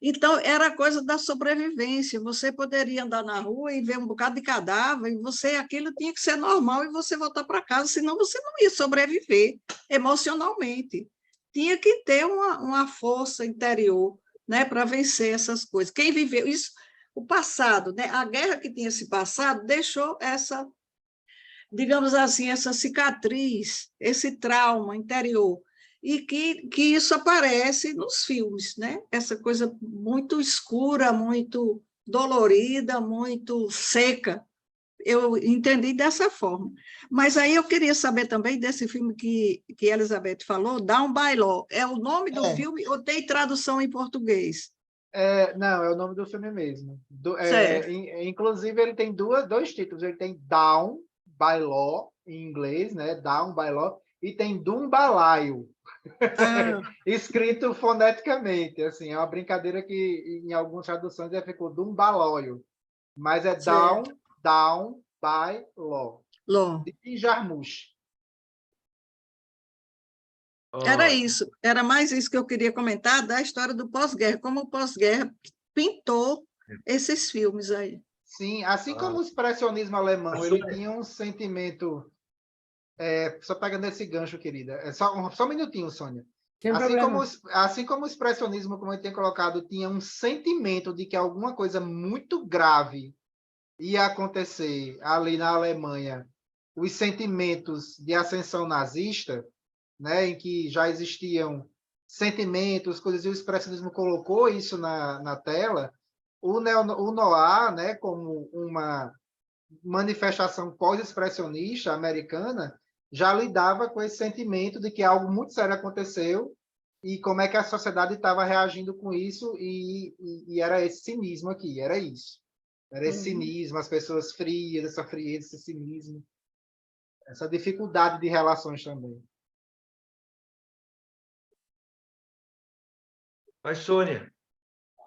então, era a coisa da sobrevivência. Você poderia andar na rua e ver um bocado de cadáver, e aquilo tinha que ser normal e você voltar para casa, senão você não ia sobreviver emocionalmente. Tinha que ter uma força interior, né, para vencer essas coisas. Quem viveu isso, o passado, né, a guerra que tinha se passado, deixou essa, digamos assim, essa cicatriz, esse trauma interior. E que isso aparece nos filmes, né? Essa coisa muito escura, muito dolorida, muito seca. Eu entendi dessa forma. Mas aí eu queria saber também desse filme que a Elizabeth falou, Down by Law. É o nome do filme ou tem tradução em português? Não, é o nome do filme mesmo. Certo. Inclusive, ele tem dois títulos. Ele tem Down by Law, em inglês, né? Down by Law, e tem Dumbalaio, escrito foneticamente. Assim, é uma brincadeira que em algumas traduções já ficou Dumbalaio, mas é Down by Law. De Jarmusch. Era isso, era mais isso que eu queria comentar da história do pós-guerra, como o pós-guerra pintou esses filmes aí. Sim, assim como o expressionismo alemão, ele tinha um sentimento... só pegando esse gancho, querida. Só um minutinho, Sônia. Assim como o expressionismo, como eu tinha colocado, tinha um sentimento de que alguma coisa muito grave ia acontecer ali na Alemanha, os sentimentos de ascensão nazista, né, em que já existiam sentimentos, coisas, e o expressionismo colocou isso na tela, o noir, né, como uma manifestação pós-expressionista americana, já lidava com esse sentimento de que algo muito sério aconteceu e como é que a sociedade estava reagindo com isso, e era esse cinismo aqui, era isso. Era esse cinismo, as pessoas frias, essa frieza, esse cinismo, essa dificuldade de relações também. Mas, Sônia,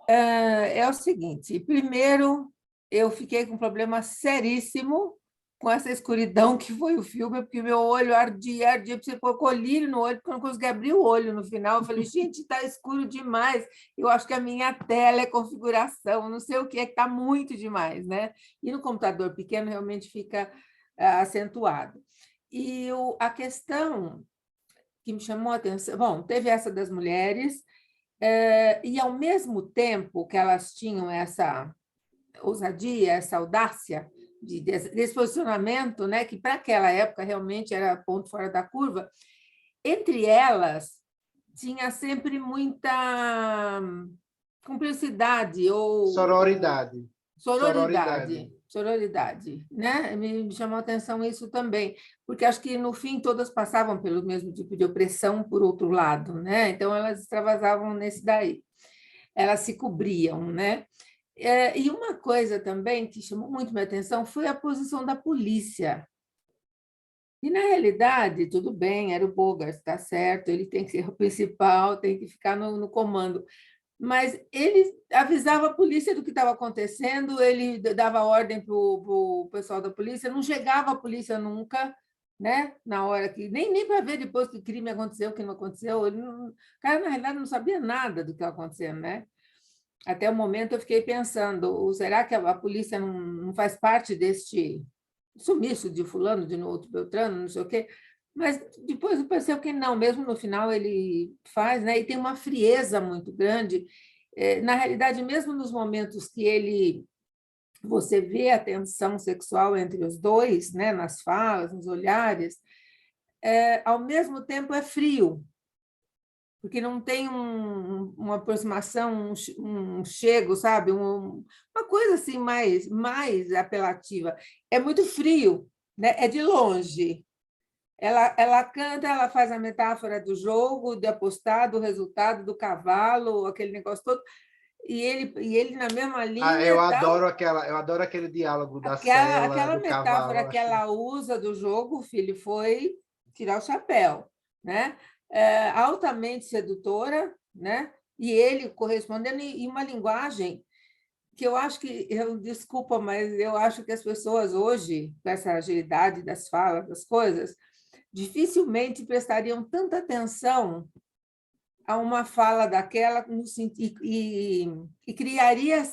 É o seguinte, primeiro, eu fiquei com um problema seríssimo com essa escuridão que foi o filme, porque meu olho ardia, você pôr colírio no olho, porque eu não conseguia abrir o olho no final. Eu falei, gente, está escuro demais. Eu acho que a minha tela é configuração, não sei o que, é que está muito demais, né? E no computador pequeno realmente fica acentuado. E a questão que me chamou a atenção, bom, teve essa das mulheres, e ao mesmo tempo que elas tinham essa ousadia, essa audácia desse posicionamento, né, que para aquela época realmente era ponto fora da curva, entre elas tinha sempre muita cumplicidade ou Sororidade. Sororidade, né? Me chamou a atenção isso também, porque acho que, no fim, todas passavam pelo mesmo tipo de opressão por outro lado, né? Então, elas extravasavam nesse daí. Elas se cobriam, né? E uma coisa também que chamou muito minha atenção foi a posição da polícia. E, na realidade, tudo bem, era o Bogart, está certo, ele tem que ser o principal, tem que ficar no comando. Mas ele avisava a polícia do que estava acontecendo, ele dava ordem para o pessoal da polícia, não chegava a polícia nunca, né? Na hora que... Nem para ver depois que o crime aconteceu, que não aconteceu. O cara, na realidade, não sabia nada do que estava acontecendo, né? Até o momento eu fiquei pensando, será que a polícia não faz parte deste sumiço de fulano, de outro Beltrano, não sei o quê? Mas depois eu pensei que não, mesmo no final ele faz, né? E tem uma frieza muito grande. Na realidade, mesmo nos momentos que você vê a tensão sexual entre os dois, né? Nas falas, nos olhares, ao mesmo tempo é frio, porque não tem uma aproximação, um chego, sabe? Uma coisa assim mais apelativa. É muito frio, né? É de longe. Ela canta, ela faz a metáfora do jogo, de apostar, do resultado, do cavalo, aquele negócio todo, e ele na mesma linha. Eu adoro aquele diálogo da cela, aquela do metáfora cavalo. que ela usa do jogo, filho, foi tirar o chapéu, né? Altamente sedutora, né? E ele correspondendo em uma linguagem que eu acho que, desculpa, mas eu acho que as pessoas hoje, com essa agilidade das falas, das coisas, dificilmente prestariam tanta atenção a uma fala daquela e criaria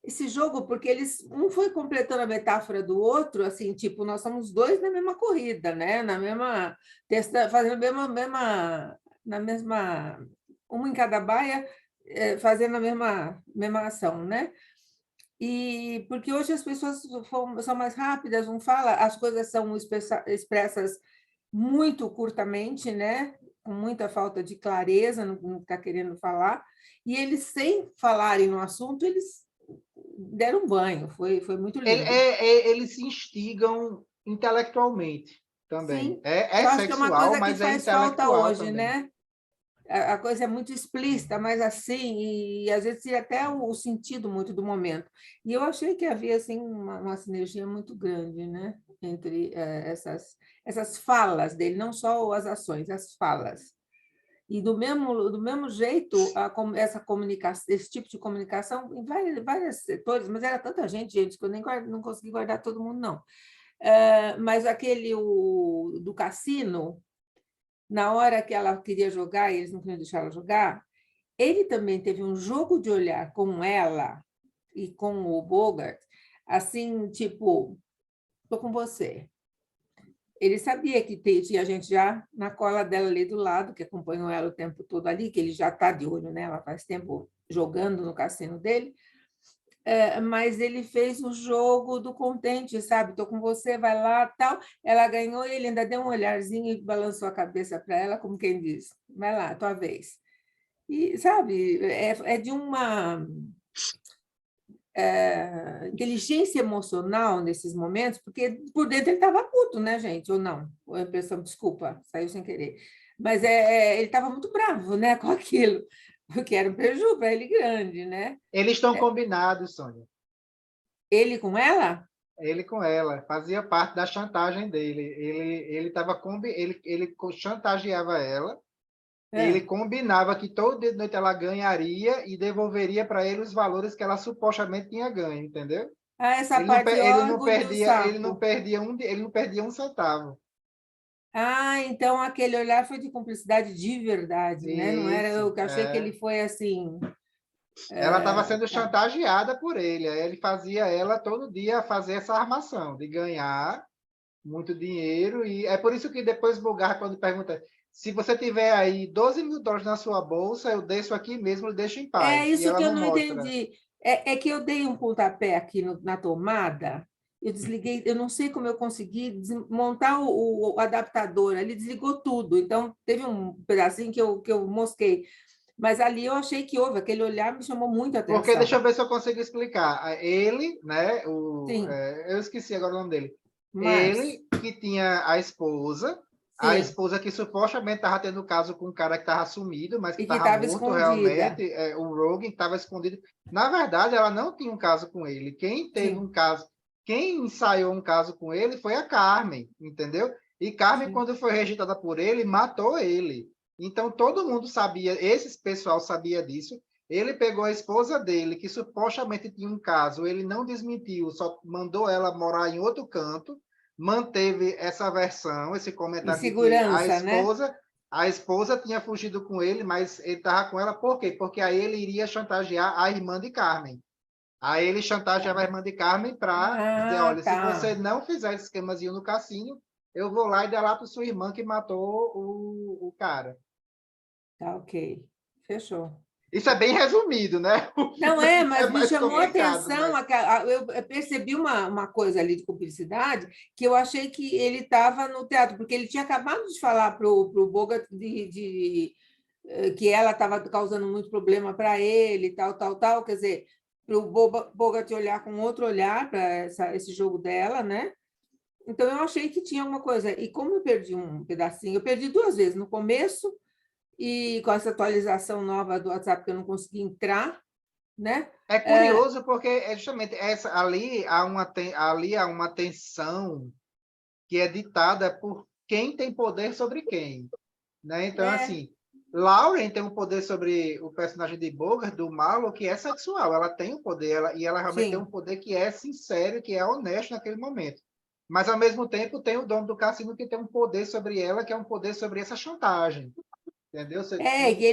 esse jogo, porque um foi completando a metáfora do outro, assim, tipo, nós somos dois na mesma corrida, né? Fazendo na mesma, uma em cada baia, fazendo a mesma ação, né? E porque hoje as pessoas são mais rápidas, não fala, as coisas são expressas muito curtamente, né? Com muita falta de clareza no que está querendo falar, e eles, sem falarem no assunto, eles deram um banho, foi muito lindo. Eles se instigam intelectualmente também. Sim, É acho que é uma sexual, coisa mas que é faz falta intelectual hoje, também. né? A coisa é muito explícita, mas assim, e às vezes tira até o sentido muito do momento. E eu achei que havia assim uma sinergia muito grande, né, entre essas falas dele, não só as ações, as falas. E do mesmo jeito, essa comunicação, esse tipo de comunicação em vários setores, mas era tanta gente, que eu nem não consegui guardar todo mundo, não. Mas aquele do cassino, na hora que ela queria jogar e eles não queriam deixar ela jogar, ele também teve um jogo de olhar com ela e com o Bogart, assim, tipo, estou com você. Ele sabia que tinha gente já na cola dela ali do lado, que acompanhou ela o tempo todo ali, que ele já está de olho nela faz tempo jogando no cassino dele. mas ele fez o jogo do contente, sabe? Estou com você, vai lá, tal. Ela ganhou e ele ainda deu um olharzinho e balançou a cabeça para ela, como quem diz, vai lá, tua vez. E, sabe, é de uma inteligência emocional nesses momentos, porque por dentro ele estava puto, né, gente? Ou não? Ou a impressão, desculpa, saiu sem querer. Mas ele estava muito bravo, né, com aquilo, porque era um prejuízo para ele grande, né? Eles estão combinados, Sônia. Ele com ela? Ele com ela, fazia parte da chantagem dele. Ele tava ele chantageava ela, ele combinava que todo dia de noite ela ganharia e devolveria para ele os valores que ela supostamente tinha ganho, entendeu? Essa Ele não, parte ele não orgulho do perdia, ele não sapo. perdia ele não perdia um centavo. Então aquele olhar foi de cumplicidade de verdade, né? Não era Isso, eu que achei que ele foi assim. Ela estava sendo Tá. chantageada por ele. Aí ele fazia ela todo dia fazer essa armação de ganhar muito dinheiro. E é por isso que depois Bulgar, quando pergunta se você tiver aí $12.000 na sua bolsa, eu deixo aqui mesmo, eu deixo em É paz. E isso ela que eu não não mostra. entendi. É que eu dei um pontapé aqui na tomada, eu desliguei, eu não sei como eu consegui desmontar o adaptador, ele desligou tudo, então teve um pedacinho que eu mosquei, mas ali eu achei que houve, aquele olhar me chamou muita Porque deixa atenção. eu ver se eu consigo explicar. Ele, né? Sim, Eu esqueci agora o nome dele. mas, Ele que tinha a sim, esposa que supostamente estava tendo caso com um cara que estava sumido, mas que e que estava estava morto escondida. realmente, o Rogan estava escondido. Na verdade, ela não tinha um caso com ele. Quem teve Sim, um caso, quem ensaiou um caso com ele foi a Carmen, entendeu? E Carmen, sim. quando foi rejeitada por ele, matou ele. Então todo mundo sabia, esse pessoal sabia disso. Ele pegou a esposa dele, que supostamente tinha um caso, ele não desmentiu, só mandou ela morar em outro canto, manteve essa versão, esse Em comentário de que segurança, né? a esposa tinha fugido com ele, mas ele estava com ela por quê? Porque aí ele iria chantagear a irmã de Carmen. Aí ele chantageava a irmã de Carmen para dizer, olha, se Tá. você não fizer esse esquemazinho no cassino, eu vou lá e delato sua irmã que matou o cara. Tá, ok. Fechou. Isso é bem resumido, né? O Não filme é mas me mais chamou a complicado, atenção, mas eu percebi uma coisa ali de cumplicidade que eu achei que ele estava no teatro, porque ele tinha acabado de falar para o Bogart que ela estava causando muito problema para ele, tal, quer dizer, para o Bogart olhar com outro olhar para esse jogo dela, né? Então, eu achei que tinha alguma coisa. E como eu perdi um pedacinho, eu perdi duas vezes, no começo e com essa atualização nova do WhatsApp que eu não consegui entrar, né? é curioso porque é justamente essa ali há uma tensão que é ditada por quem tem poder sobre quem, né? Então É, assim, Lauren tem um poder sobre o personagem de Bogart, do Marlowe, que é sexual. Ela tem o poder, e ela realmente tem um sim. poder que é sincero, que é honesto naquele momento. Mas ao mesmo tempo tem o dono do cassino que tem um poder sobre ela, que é um poder sobre essa chantagem, entendeu? Que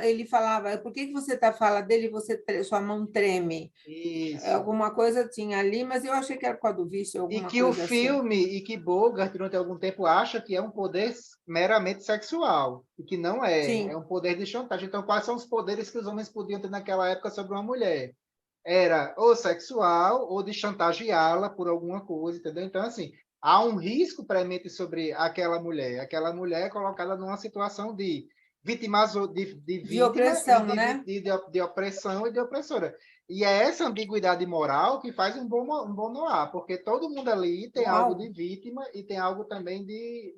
ele falava, por que você fala dele e sua mão treme? Isso. Alguma coisa tinha ali, mas eu achei que era por causa do vício, E alguma que o coisa assim. filme, e que Bogart, durante algum tempo, acha que é um poder meramente sexual, e que não é Sim, um poder de chantagem. Então, quais são os poderes que os homens podiam ter naquela época sobre uma mulher? Era ou sexual, ou de chantageá-la por alguma coisa, entendeu? Então, assim, há um risco premente sobre aquela mulher. Aquela mulher é colocada numa situação de de de vítima e opressão, né? de opressão e de opressora. E é essa ambiguidade moral que faz um bom noir, porque todo mundo ali tem algo de Uau! vítima e tem algo também de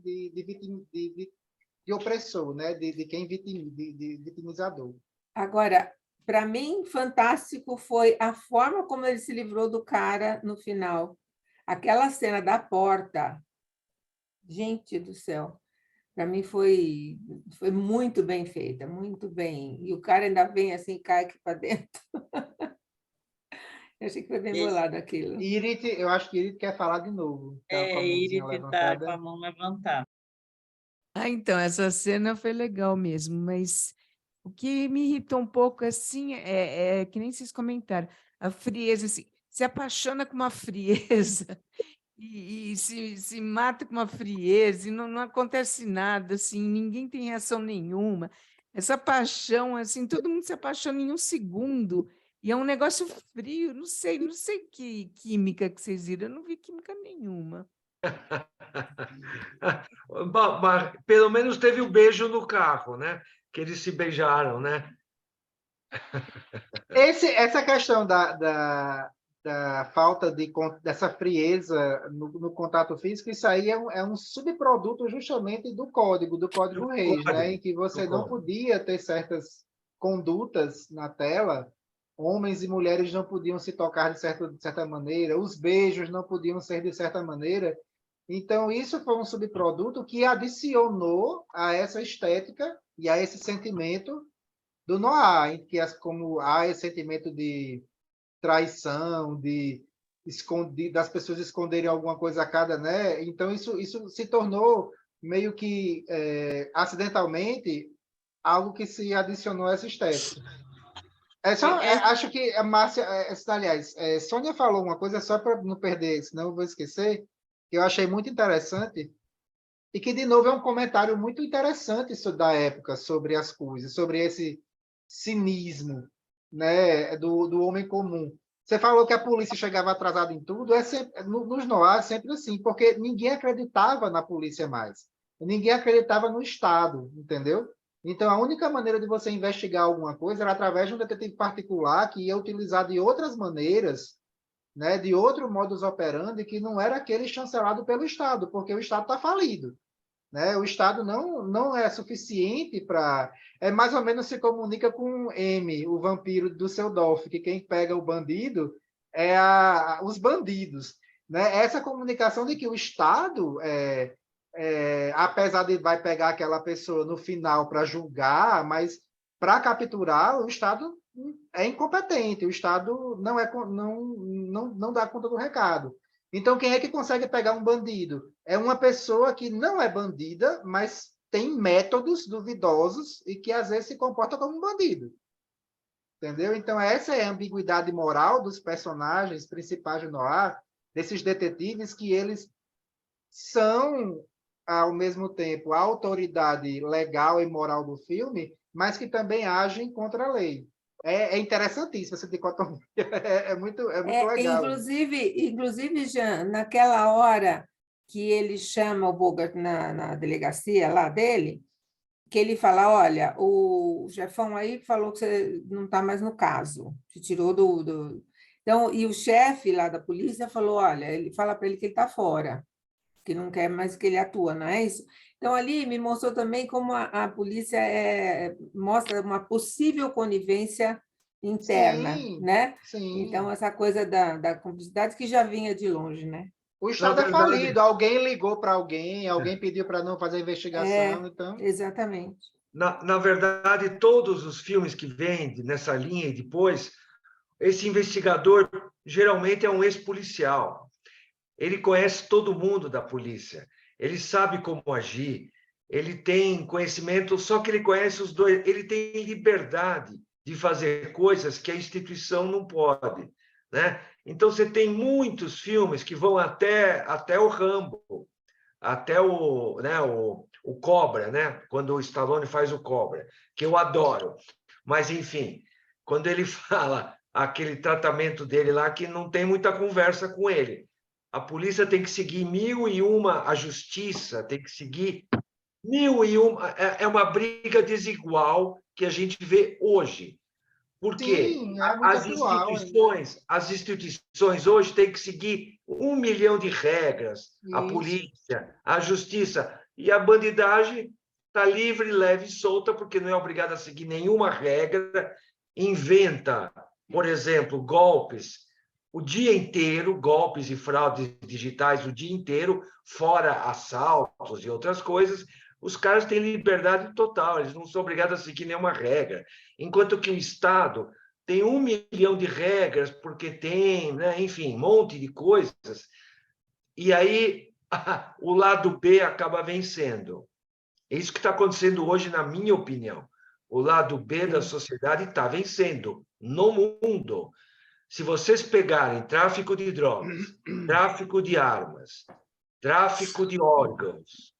opressor, né? De quem de vitimizador. Agora, para mim, fantástico foi a forma como ele se livrou do cara no final. Aquela cena da porta, gente do céu, para mim foi muito bem feita, muito bem. E o cara ainda vem assim, cai aqui para dentro. Eu achei que foi bem Esse, bolado aquilo. Irit, eu acho que Irit quer falar de novo. Tá com a mãozinha Iris está com a levantada. mão levantada. Então, essa cena foi legal mesmo, mas o que me irritou um pouco assim é que nem vocês comentaram, a frieza, assim, se apaixona com uma frieza e se mata com uma frieza e não acontece nada, assim, ninguém tem reação nenhuma. Essa paixão, assim, todo mundo se apaixona em um segundo E é um negócio frio, não sei que química que vocês viram, eu não vi química nenhuma. Mas, pelo menos teve o beijo no carro, né? Que eles se beijaram, né? Essa questão da falta dessa frieza no contato físico, isso aí é um subproduto justamente do Código Reis, né? Em que você não podia ter certas condutas na tela, homens e mulheres não podiam se tocar de certa maneira, os beijos não podiam ser de certa maneira. Então, isso foi um subproduto que adicionou a essa estética e a esse sentimento do noir, em que como há esse sentimento de traição, das pessoas esconderem alguma coisa a cada, né? Então, isso se tornou meio que acidentalmente algo que se adicionou a essa estética. Acho que a Márcia, aliás, Sônia falou uma coisa só para não perder, senão eu vou esquecer, que eu achei muito interessante, e que, de novo, é um comentário muito interessante da época sobre as coisas, sobre esse cinismo, né, do homem comum. Você falou que a polícia chegava atrasada em tudo, nos noirs é sempre assim, porque ninguém acreditava na polícia mais. Ninguém acreditava no Estado, entendeu? Então, a única maneira de você investigar alguma coisa era através de um detetive particular que ia utilizar de outras maneiras, né, de outro modus operandi, que não era aquele chancelado pelo Estado, porque o Estado está falido. Né? O Estado não é suficiente para... mais ou menos se comunica com M, o vampiro do Seudolf, que quem pega o bandido é os bandidos. Né? Essa comunicação de que o Estado, apesar de vai pegar aquela pessoa no final para julgar, mas para capturar, o Estado é incompetente, o Estado não dá conta do recado. Então, quem é que consegue pegar um bandido? É uma pessoa que não é bandida, mas tem métodos duvidosos e que, às vezes, se comporta como um bandido. Entendeu? Então, essa é a ambiguidade moral dos personagens principais do noir, desses detetives, que eles são, ao mesmo tempo, a autoridade legal e moral do filme, mas que também agem contra a lei. É interessantíssimo essa dicotomia. É muito legal. Inclusive, Jean, naquela hora que ele chama o Bogart na delegacia lá dele, que ele fala, olha, o chefão aí falou que você não está mais no caso, te tirou do... Então, e o chefe lá da polícia falou, olha, ele fala para ele que ele está fora, que não quer mais que ele atua, não é isso? Então, ali me mostrou também como a polícia mostra uma possível conivência interna, Sim, né? sim. Então, essa coisa da cumplicidade que já vinha de longe, né? O Estado é falido, alguém ligou para alguém pediu para não fazer investigação, então... Exatamente. Na verdade, todos os filmes que vêm nessa linha e depois, esse investigador geralmente é um ex-policial. Ele conhece todo mundo da polícia, ele sabe como agir, ele tem conhecimento, só que ele conhece os dois, ele tem liberdade de fazer coisas que a instituição não pode, né? Então, você tem muitos filmes que vão até o Rambo, até o Cobra, né? Quando o Stallone faz o Cobra, que eu adoro. Mas, enfim, quando ele fala aquele tratamento dele lá, que não tem muita conversa com ele. A polícia tem que seguir 1001, a justiça tem que seguir 1001. É uma briga desigual que a gente vê hoje. Porque Sim, é muito atual. as instituições hoje têm que seguir 1 milhão de regras. Isso. A polícia, a justiça. E a bandidagem está livre, leve e solta, porque não é obrigada a seguir nenhuma regra. Inventa, por exemplo, golpes o dia inteiro, golpes e fraudes digitais o dia inteiro, fora assaltos e outras coisas. Os caras têm liberdade total, eles não são obrigados a seguir nenhuma regra. Enquanto que o Estado tem 1 milhão de regras, porque tem, né, enfim, um monte de coisas. E aí o lado B acaba vencendo. É isso que está acontecendo hoje, na minha opinião. O lado B da sociedade está vencendo no mundo. Se vocês pegarem tráfico de drogas, tráfico de armas, tráfico de órgãos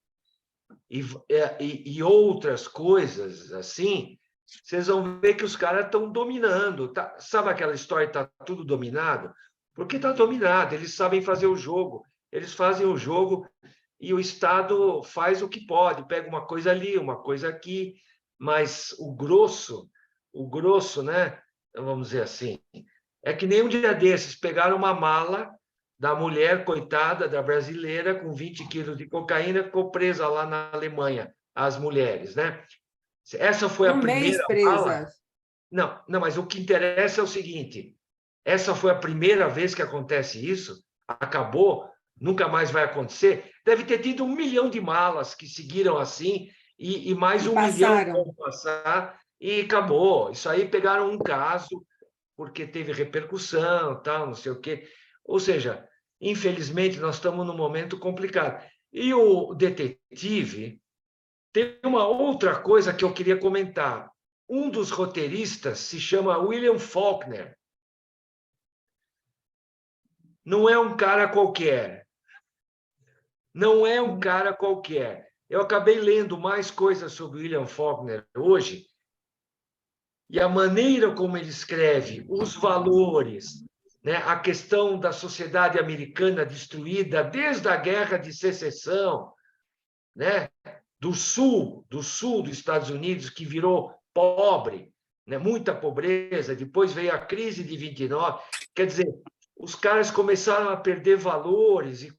e outras coisas assim, vocês vão ver que os caras estão dominando. Tá? Sabe aquela história, está tudo dominado? Porque está dominado, eles sabem fazer o jogo. Eles fazem o jogo e o Estado faz o que pode, pega uma coisa ali, uma coisa aqui, mas o grosso, né? Vamos dizer assim, é que nem um dia desses, pegaram uma mala da mulher, coitada, da brasileira, com 20 quilos de cocaína, ficou presa lá na Alemanha, as mulheres, né? Essa foi a Um mês primeira mala. presa. Não, não, mas o que interessa é o seguinte: essa foi a primeira vez que acontece isso, acabou, nunca mais vai acontecer. Deve ter tido 1 milhão de malas que seguiram assim, e mais E 1 milhão passaram. vão passar, e acabou. Isso aí pegaram um caso, porque teve repercussão, tal, não sei o quê. Ou seja, infelizmente, nós estamos num momento complicado. E o detetive tem uma outra coisa que eu queria comentar. Um dos roteiristas se chama William Faulkner. Não é um cara qualquer. Não é um cara qualquer. Eu acabei lendo mais coisas sobre William Faulkner hoje, e a maneira como ele escreve, os valores, né? A questão da sociedade americana destruída desde a Guerra de Secessão, né? do sul dos Estados Unidos, que virou pobre, né? Muita pobreza, depois veio a crise de 29. Quer dizer, os caras começaram a perder valores, e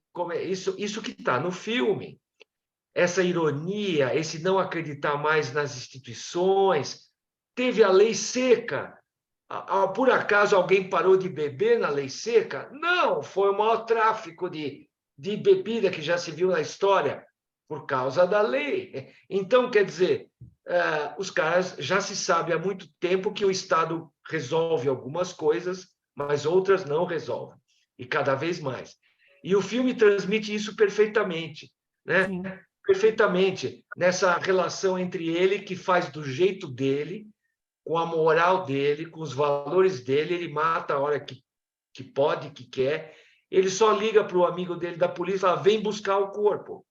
isso que está no filme. Essa ironia, esse não acreditar mais nas instituições. Teve a lei seca. Por acaso alguém parou de beber na lei seca? Não, foi o maior tráfico de bebida que já se viu na história, por causa da lei. Então, quer dizer, os caras já se sabe há muito tempo que o Estado resolve algumas coisas, mas outras não resolvem, e cada vez mais. E o filme transmite isso perfeitamente, né? Sim. Perfeitamente, nessa relação entre ele, que faz do jeito dele, com a moral dele, com os valores dele, ele mata a hora que pode, que quer. Ele só liga para o amigo dele da polícia e fala: vem buscar o corpo,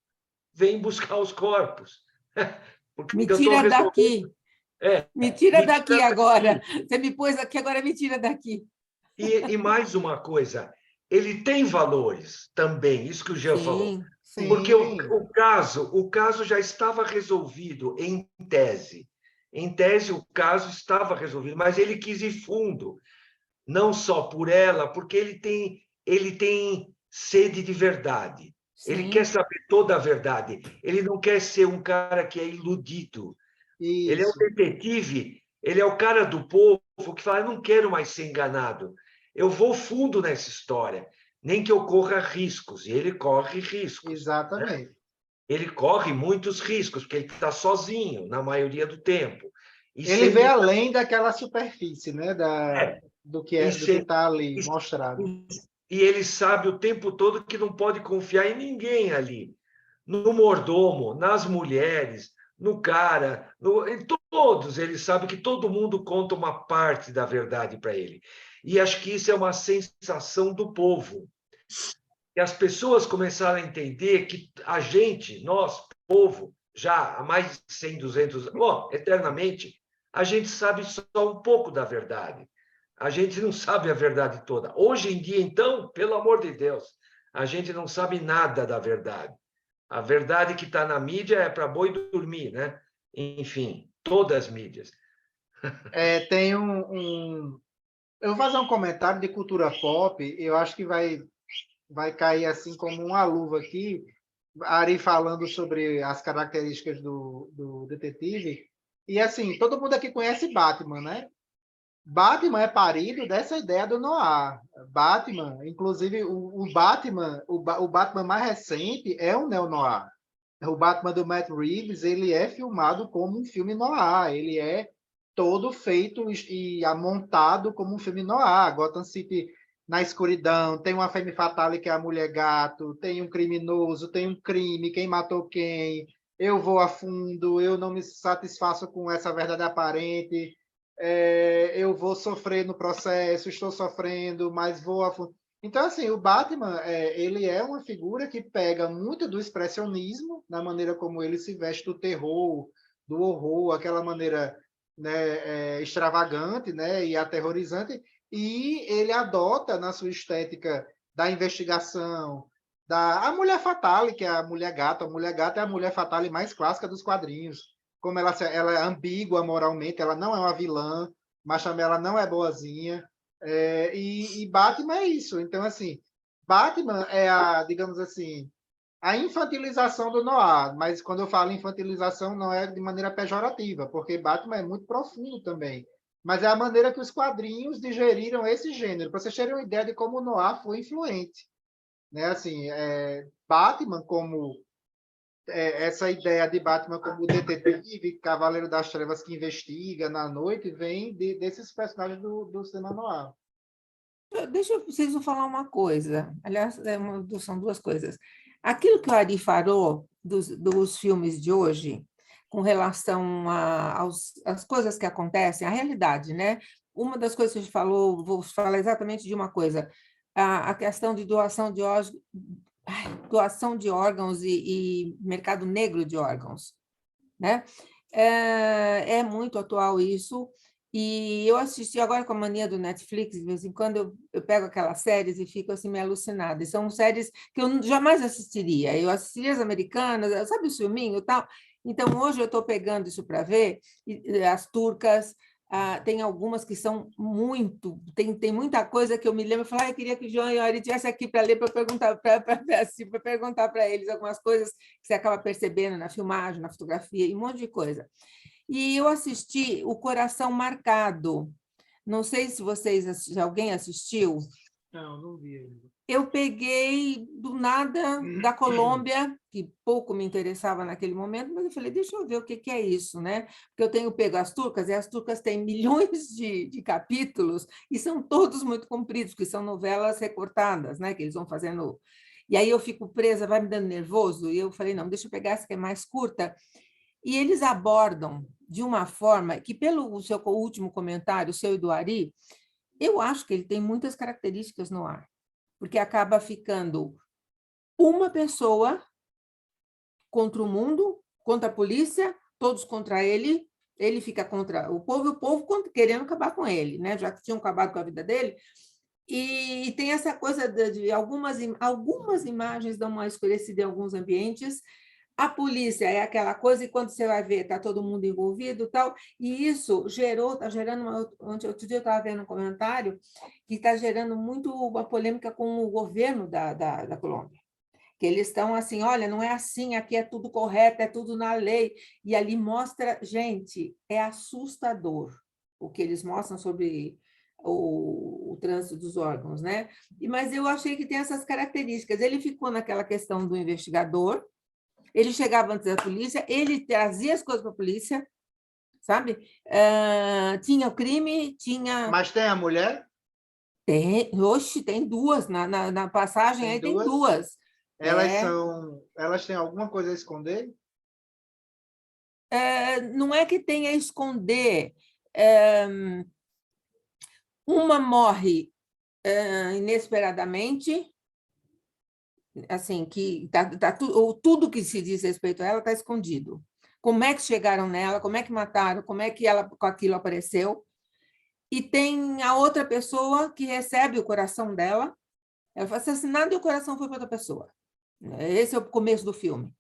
vem buscar os corpos. Porque Me eu estou tira resolvendo. daqui. É, Me tira me daqui tira agora. Você me pôs aqui, agora me tira daqui. E mais uma coisa, ele tem valores também, isso que o Jean falou. Sim, sim. Porque o caso já estava resolvido em tese. Em tese, o caso estava resolvido, mas ele quis ir fundo, não só por ela, porque ele tem sede de verdade. Ele Sim. quer saber toda a verdade. Ele não quer ser um cara que é iludido. Ele é um Isso. detetive, ele é o cara do povo que fala: eu não quero mais ser enganado. Eu vou fundo nessa história, nem que eu corra riscos. E ele corre riscos. Exatamente. Ele corre muitos riscos, porque ele está sozinho, na maioria do tempo. E Ele vê sempre além daquela superfície, né? é, Do que e está ali mostrado. e ele sabe o tempo todo que não pode confiar em ninguém ali. No mordomo, nas mulheres, no cara, em todos. Ele sabe que todo mundo conta uma parte da verdade para ele. E acho que isso é uma sensação do povo. E as pessoas começaram a entender que a gente, nós, povo, já há mais de 100, 200 anos, eternamente, a gente sabe só um pouco da verdade. A gente não sabe a verdade toda. Hoje em dia, então, pelo amor de Deus, a gente não sabe nada da verdade. A verdade que está na mídia é para boi dormir, né? Enfim, todas as mídias. Tem eu vou fazer um comentário de cultura pop, eu acho que vai cair assim como uma luva aqui, Ari falando sobre as características do detetive, e assim, todo mundo aqui conhece Batman, né? Batman é parido dessa ideia do noir. Batman, inclusive o Batman, o Batman mais recente é um neo-noir. O Batman do Matt Reeves, ele é filmado como um filme noir, ele é todo feito e montado como um filme noir. Gotham City na escuridão, tem uma femme fatale que é a mulher gato, tem um criminoso, tem um crime, quem matou quem, eu vou a fundo, eu não me satisfaço com essa verdade aparente, eu vou sofrer no processo, estou sofrendo, mas vou a fundo. Então, assim, o Batman, ele é uma figura que pega muito do expressionismo, na maneira como ele se veste do terror, do horror, aquela maneira né, extravagante, né, e aterrorizante, e ele adota na sua estética da investigação, a mulher fatale, que é a mulher gata. A mulher gata é a mulher fatale mais clássica dos quadrinhos. Como ela é ambígua moralmente, ela não é uma vilã, mas também ela não é boazinha. E Batman é isso. Então, assim, Batman é digamos assim, a infantilização do noir, mas quando eu falo infantilização não é de maneira pejorativa, porque Batman é muito profundo também, mas é a maneira que os quadrinhos digeriram esse gênero, para vocês terem uma ideia de como o noir foi influente, né? Assim, Batman como essa ideia de Batman como detetive, cavaleiro das trevas que investiga na noite, vem desses personagens do cinema noir. Preciso falar uma coisa. Aliás, são duas coisas. Aquilo que o Ari falou dos filmes de hoje, com relação às coisas que acontecem, a realidade, né? Uma das coisas que a gente falou, vou falar exatamente de uma coisa, a questão de doação de órgãos e mercado negro de órgãos, né? É muito atual isso. E eu assisti agora com a mania do Netflix, de vez em quando eu pego aquelas séries e fico assim meio alucinada. E são séries que eu jamais assistiria. Eu assistiria as americanas, sabe o filminho e tal? Então, hoje eu estou pegando isso para ver, as turcas, tem algumas que são muito... Tem muita coisa que eu me lembro, eu falo, eu queria que o João e o Ari estivessem aqui para ler, para perguntar para eles algumas coisas que você acaba percebendo na filmagem, na fotografia, e um monte de coisa. E eu assisti O Coração Marcado. Não sei se alguém assistiu. Não vi ainda. Eu peguei do nada da Colômbia, que pouco me interessava naquele momento, mas eu falei, deixa eu ver o que é isso, né? Porque eu tenho pego as turcas, e as turcas têm milhões de capítulos, e são todos muito compridos, que são novelas recortadas, né? Que eles vão fazendo... E aí eu fico presa, vai me dando nervoso, e eu falei, não, deixa eu pegar essa que é mais curta. E eles abordam de uma forma que, pelo seu último comentário, o seu e do Ari, eu acho que ele tem muitas características no ar, porque acaba ficando uma pessoa contra o mundo, contra a polícia, todos contra ele, ele fica contra o povo, e o povo querendo acabar com ele, né? Já que tinham acabado com a vida dele. E tem essa coisa de algumas imagens dão uma escurecida em alguns ambientes. A polícia é aquela coisa, e quando você vai ver, está todo mundo envolvido e tal, e isso está gerando outro dia eu estava vendo um comentário que está gerando muito uma polêmica com o governo da Colômbia, que eles estão assim, olha, não é assim, aqui é tudo correto, é tudo na lei, e ali mostra, gente, é assustador o que eles mostram sobre o trânsito dos órgãos, né? Mas eu achei que tem essas características. Ele ficou naquela questão do investigador, ele chegava antes da polícia, ele trazia as coisas para a polícia, sabe? Tinha o crime, tinha... Mas tem a mulher? Tem duas, na passagem aí tem duas. Elas têm alguma coisa a esconder? Não é que tenha a esconder. Uma morre inesperadamente, assim, que tudo que se diz respeito a ela está escondido. Como é que chegaram nela, como é que mataram, como é que ela com aquilo apareceu. E tem a outra pessoa que recebe o coração dela, ela foi assassinada e o coração foi para outra pessoa. Esse é o começo do filme.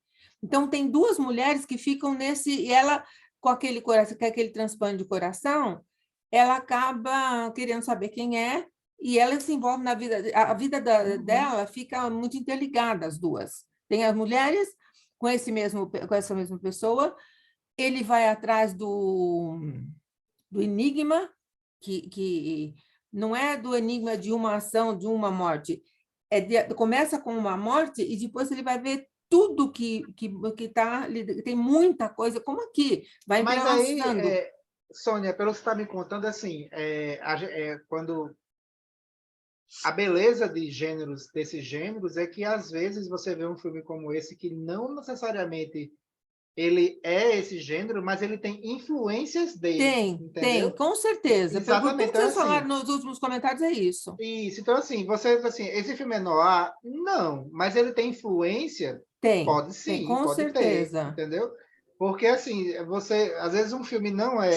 Então, tem duas mulheres que ficam nesse... E ela, com aquele coração, com aquele transplante de coração, ela acaba querendo saber quem é, e ela se envolve na vida... A vida dela fica muito interligada, as duas. Tem as mulheres com essa mesma pessoa, ele vai atrás do enigma, que não é do enigma de uma ação, de uma morte. Começa com uma morte e depois ele vai ver tudo que está... Tem muita coisa, como aqui, vai entrelaçando. Mas aí, Sônia, pelo que você está me contando, assim, quando... A beleza desses gêneros é que, às vezes, você vê um filme como esse que não necessariamente ele é esse gênero, mas ele tem influências dele. Tem, com certeza. Exatamente. Por que vocês falaram nos últimos comentários é isso. Isso. Então, assim, esse filme é noir? Não, mas ele tem influência? Pode sim, com pode certeza. ter, entendeu? Porque, assim, às vezes um filme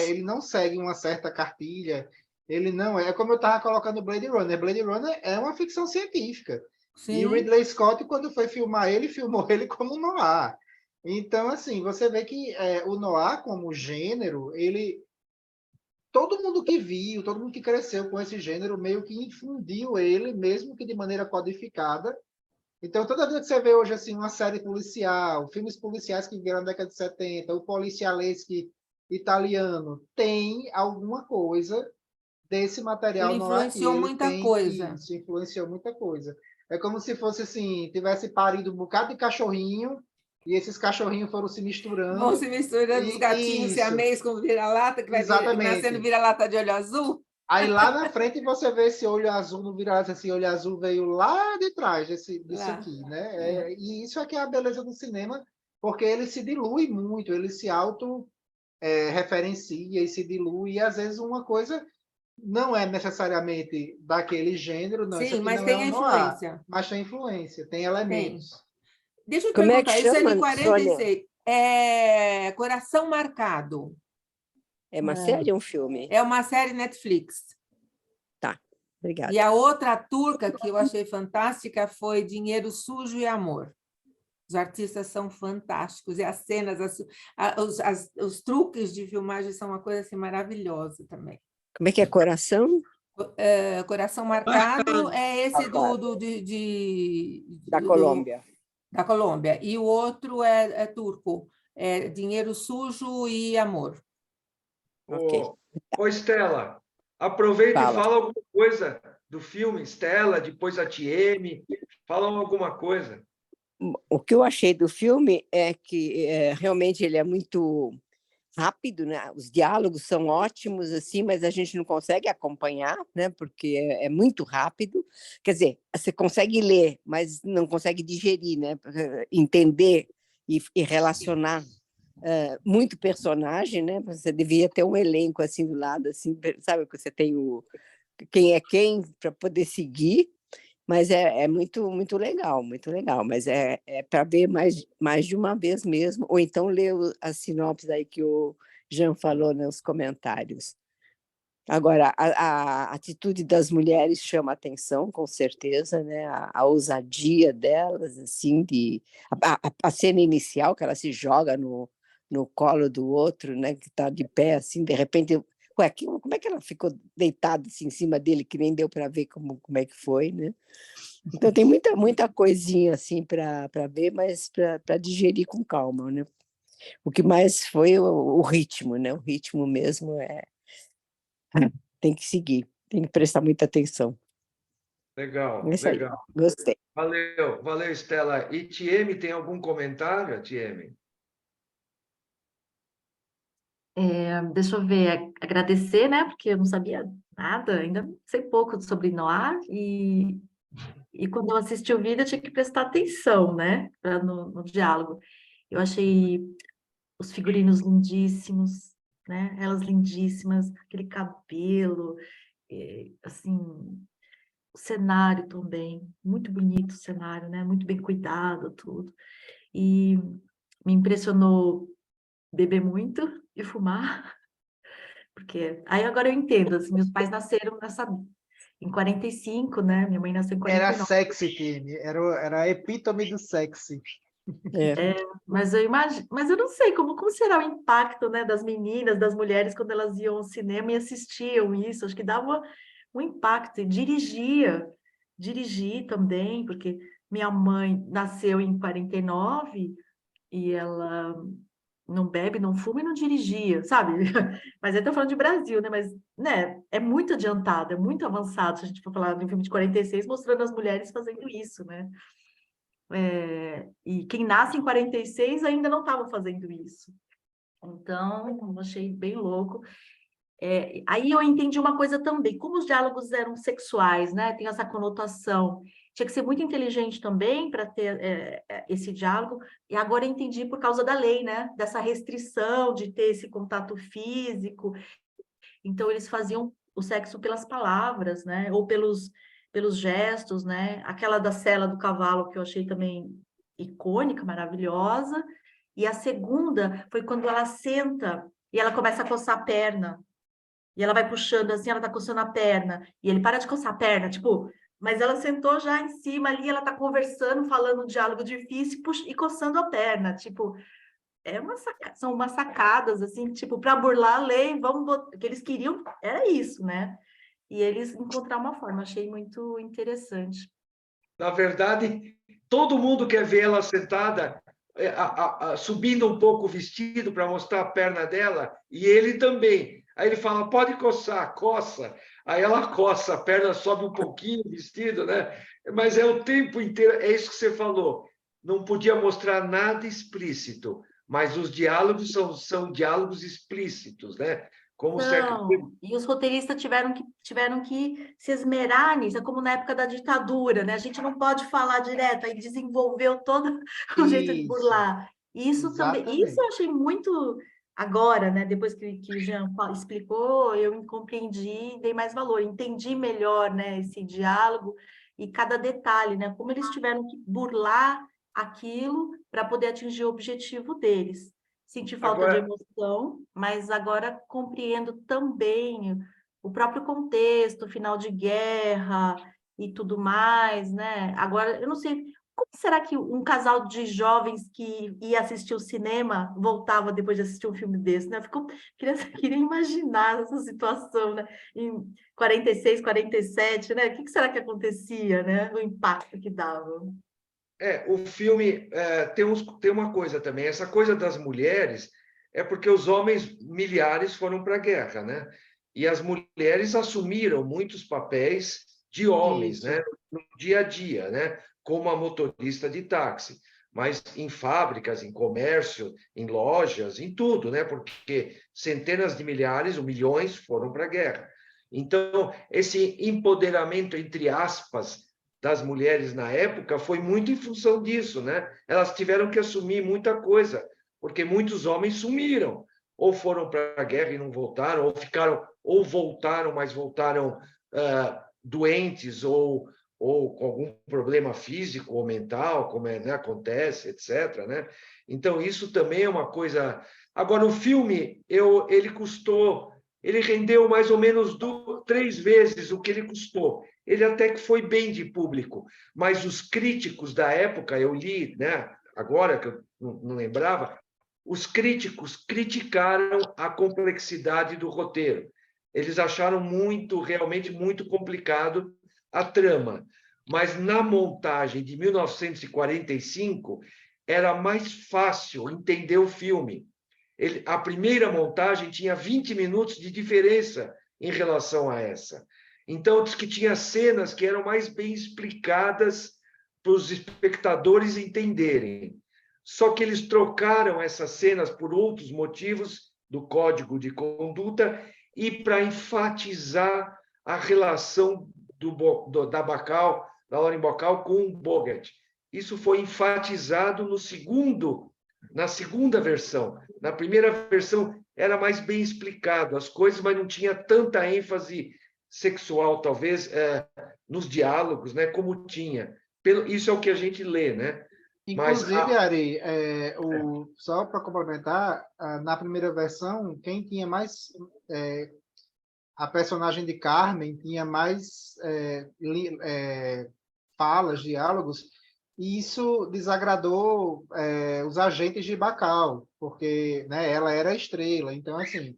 ele não segue uma certa cartilha, ele não é como eu estava colocando Blade Runner. Blade Runner é uma ficção científica. E o Sim. Ridley Scott, quando foi filmar ele, filmou ele como noir. Então, assim, você vê que o noir como gênero, todo mundo que viu, todo mundo que cresceu com esse gênero, meio que infundiu ele, mesmo que de maneira codificada. Então, toda vez que você vê hoje assim, uma série policial, filmes policiais que vieram na década de 70, o policialesque italiano, tem alguma coisa desse Ele material no ar aqui. influenciou Ele muita tem coisa. isso, influenciou muita coisa. É como se fosse assim, tivesse parido um bocado de cachorrinho, e esses cachorrinhos foram se Vão misturando, se misturando os gatinhos e isso, siamês com vira-lata, que vai nascendo exatamente. vira-lata de olho azul. Aí lá na frente você vê esse olho azul no vira-lata, esse olho azul veio lá de trás disso Lá. aqui, né? E isso aqui é a beleza do cinema, porque ele se dilui muito, ele se auto referencia e se dilui, e às vezes uma coisa não é necessariamente daquele gênero, não, isso Sim, aqui mas não é tem um a noir, influência. mas tem influência, tem Tem. elementos. Deixa eu te Como é que perguntar, isso é de chama, Sônia? 46. É Coração Marcado. É uma série ou um filme? É uma série Netflix. Tá, obrigada. E a outra turca que eu achei fantástica foi Dinheiro Sujo e Amor. Os artistas são fantásticos e as cenas, os truques de filmagem são uma coisa assim, maravilhosa também. Como é que é Coração? Coração Marcado é esse Marcado. Da da Colômbia. E o outro é turco, é Dinheiro Sujo e Amor. Ok. Ô, Estela, aproveita e Fala. fala alguma coisa do filme, Estela, depois a TM, fala alguma coisa. O que eu achei do filme é que realmente ele é muito rápido, né? Os diálogos são ótimos, assim, mas a gente não consegue acompanhar, né? Porque é muito rápido. Quer dizer, você consegue ler, mas não consegue digerir, né? Entender e relacionar muito personagem, né? Você devia ter um elenco assim do lado, assim, sabe? Que você tem quem é quem para poder seguir. Mas é muito legal, muito legal. Mas é para ver mais de uma vez mesmo, ou então ler as sinopses aí que o Jean falou nos comentários. Agora, a atitude das mulheres chama atenção, com certeza, né? A ousadia delas, assim, a cena inicial, que ela se joga no colo do outro, né? Que está de pé, assim, de repente... Ué, como é que ela ficou deitada assim, em cima dele, que nem deu para ver como é que foi, né? Então tem muita coisinha assim para ver, mas para digerir com calma, né? O que mais foi o ritmo, né? O ritmo mesmo tem que seguir, tem que prestar muita atenção. Legal, É isso aí, legal. gostei. Valeu, Estela. E TM, tem algum comentário, TM? Deixa eu ver, agradecer, né? Porque eu não sabia nada, ainda sei pouco sobre Noir, e quando eu assisti o vídeo eu tinha que prestar atenção, né? No diálogo. Eu achei os figurinos lindíssimos, né? Elas lindíssimas, aquele cabelo, assim, o cenário também, muito bonito o cenário, né? Muito bem cuidado, tudo. E me impressionou beber muito e fumar, porque aí agora eu entendo, assim, meus pais nasceram em 45, né? Minha mãe nasceu em Era 49. sexy, Time, era a epítome do sexy. Mas eu imagino, mas eu não sei como será o impacto, né, das meninas, das mulheres quando elas iam ao cinema e assistiam isso. Acho que dava um impacto. E dirigi também, porque minha mãe nasceu em 49 e ela não bebe, não fuma e não dirigia, sabe? Mas eu tô falando de Brasil, né? Mas, né, é muito adiantado, é muito avançado, se a gente for falar de um filme de 46, mostrando as mulheres fazendo isso, né? E quem nasce em 46 ainda não estava fazendo isso. Então, eu achei bem louco. Aí eu entendi uma coisa também, como os diálogos eram sexuais, né? Tem essa conotação. Tinha que ser muito inteligente também para ter esse diálogo. E agora eu entendi por causa da lei, né? Dessa restrição de ter esse contato físico. Então, eles faziam o sexo pelas palavras, né? Ou pelos gestos, né? Aquela da sela do cavalo que eu achei também icônica, maravilhosa. E a segunda foi quando ela senta e ela começa a coçar a perna. E ela vai puxando assim, ela tá coçando a perna. E ele para de coçar a perna, tipo... Mas ela sentou já em cima ali, ela tá conversando, falando um diálogo difícil e coçando a perna. Tipo, são umas sacadas, assim, tipo, para burlar a lei, vamos botar... que eles queriam, era isso, né? E eles encontraram uma forma, achei muito interessante. Na verdade, todo mundo quer ver ela sentada, subindo um pouco o vestido para mostrar a perna dela, e ele também. Aí ele fala, pode coçar, coça. Aí ela coça, a perna sobe um pouquinho o vestido, né? Mas é o tempo inteiro, é isso que você falou. Não podia mostrar nada explícito, mas os diálogos são diálogos explícitos, né? Como certo. Não, e os roteiristas tiveram que se esmerar nisso, é como na época da ditadura, né? A gente não pode falar direto, aí desenvolveu todo o jeito de Isso, burlar. Isso também, isso eu exatamente. achei muito agora, né? Depois que o Jean explicou, eu compreendi, dei mais valor, entendi melhor, né, esse diálogo e cada detalhe, né? Como eles tiveram que burlar aquilo para poder atingir o objetivo deles. Senti falta de Agora, emoção, mas agora compreendo também o próprio contexto, final de guerra e tudo mais, né? Agora, eu não sei, como será que um casal de jovens que ia assistir o cinema voltava depois de assistir um filme desse, né? Queria imaginar essa situação, né? Em 46, 47, né? O que será que acontecia, né? O impacto que dava. o filme tem uma coisa também. Essa coisa das mulheres é porque os homens milhares foram para a guerra, né? E as mulheres assumiram muitos papéis de homens, Isso. né? No dia a dia, né? Como a motorista de táxi, mas em fábricas, em comércio, em lojas, em tudo, né? Porque centenas de milhares ou milhões foram para a guerra. Então, esse empoderamento, entre aspas, das mulheres na época foi muito em função disso, né? Elas tiveram que assumir muita coisa, porque muitos homens sumiram, ou foram para a guerra e não voltaram, ou voltaram, mas voltaram doentes ou com algum problema físico ou mental, como né, acontece, etc. Né? Então, isso também é uma coisa... Agora, o filme, ele rendeu mais ou menos 3 vezes o que ele custou. Ele até que foi bem de público, mas os críticos da época, eu li, né, agora que eu não lembrava, os críticos criticaram a complexidade do roteiro. Eles acharam realmente muito complicado a trama, mas na montagem de 1945 era mais fácil entender o filme. A primeira montagem tinha 20 minutos de diferença em relação a essa. Então, diz que tinha cenas que eram mais bem explicadas para os espectadores entenderem. Só que eles trocaram essas cenas por outros motivos do código de conduta e para enfatizar a relação da Bacall, da Lauren Bacall, com o Bogart. Isso foi enfatizado na segunda versão. Na primeira versão era mais bem explicado as coisas, mas não tinha tanta ênfase sexual, talvez, nos diálogos, né, como tinha. Isso é o que a gente lê, né? Inclusive, Ari, só para complementar, na primeira versão, quem tinha mais... a personagem de Carmen tinha mais falas, diálogos, e isso desagradou os agentes de Bacall, porque né, ela era a estrela. Então, assim,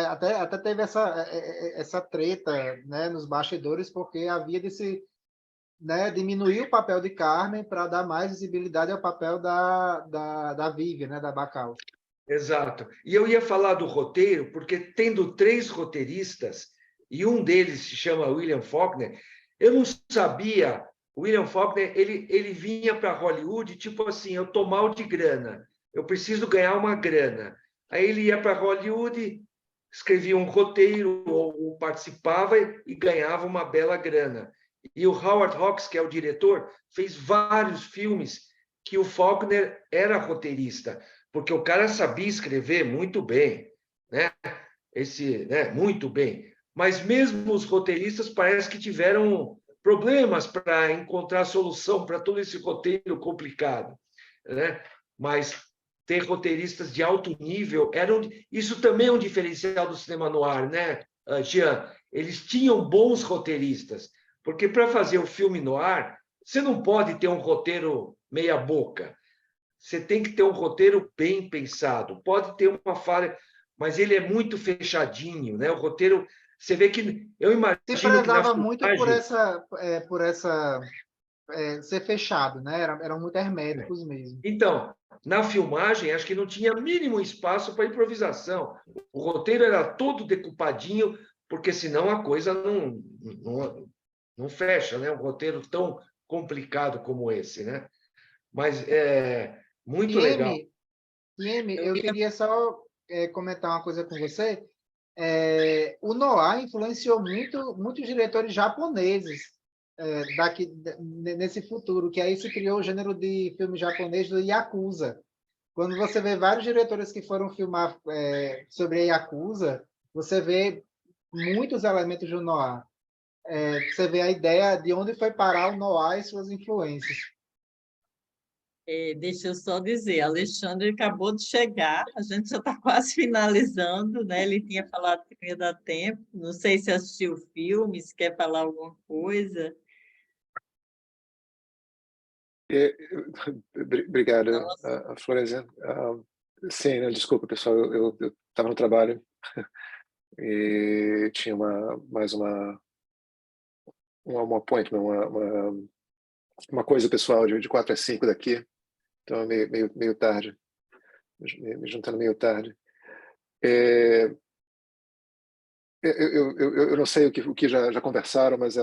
até teve essa treta né, nos bastidores, porque havia né, diminuir o papel de Carmen para dar mais visibilidade ao papel da Vivian, né, da Bacall. Exato. E eu ia falar do roteiro, porque tendo 3 roteiristas, e um deles se chama William Faulkner, eu não sabia... O William Faulkner, ele vinha para Hollywood, tipo assim, eu tô mal de grana, eu preciso ganhar uma grana. Aí ele ia para Hollywood, escrevia um roteiro, ou participava e ganhava uma bela grana. E o Howard Hawks, que é o diretor, fez vários filmes que o Faulkner era roteirista, porque o cara sabia escrever muito bem, né? Muito bem. Mas mesmo os roteiristas parece que tiveram problemas para encontrar solução para todo esse roteiro complicado, né? Mas ter roteiristas de alto nível. Isso também é um diferencial do cinema noir, né, Jean? Eles tinham bons roteiristas, porque para fazer o filme noir, você não pode ter um roteiro meia boca. Você tem que ter um roteiro bem pensado. Pode ter uma falha, mas ele é muito fechadinho, né? O roteiro, você vê que eu imagino Se que na prezava muito por filmagem, ser fechado, né? Eram muito herméticos mesmo. então, na filmagem, acho que não tinha mínimo espaço para improvisação. O roteiro era todo decupadinho, porque senão a coisa não fecha, né? Um roteiro tão complicado como esse, né? Mas é muito legal. Ieme, eu queria só comentar uma coisa com você. O noir influenciou muitos diretores japoneses nesse futuro, que aí se criou o gênero de filme japonês do Yakuza. Quando você vê vários diretores que foram filmar sobre a Yakuza, você vê muitos elementos do noir. Você vê a ideia de onde foi parar o noir e suas influências. Deixa eu só dizer, Alexandre acabou de chegar, a gente já está quase finalizando, né? Ele tinha falado que não ia dar tempo, não sei se assistiu o filme, se quer falar alguma coisa. Obrigado, Nossa. Florenzi. Sim, né, desculpa, pessoal, eu estava no trabalho e tinha mais um appointment, uma coisa pessoal de 4 às 5 daqui, então é meio tarde, me juntando meio tarde. Eu não sei o que já conversaram, mas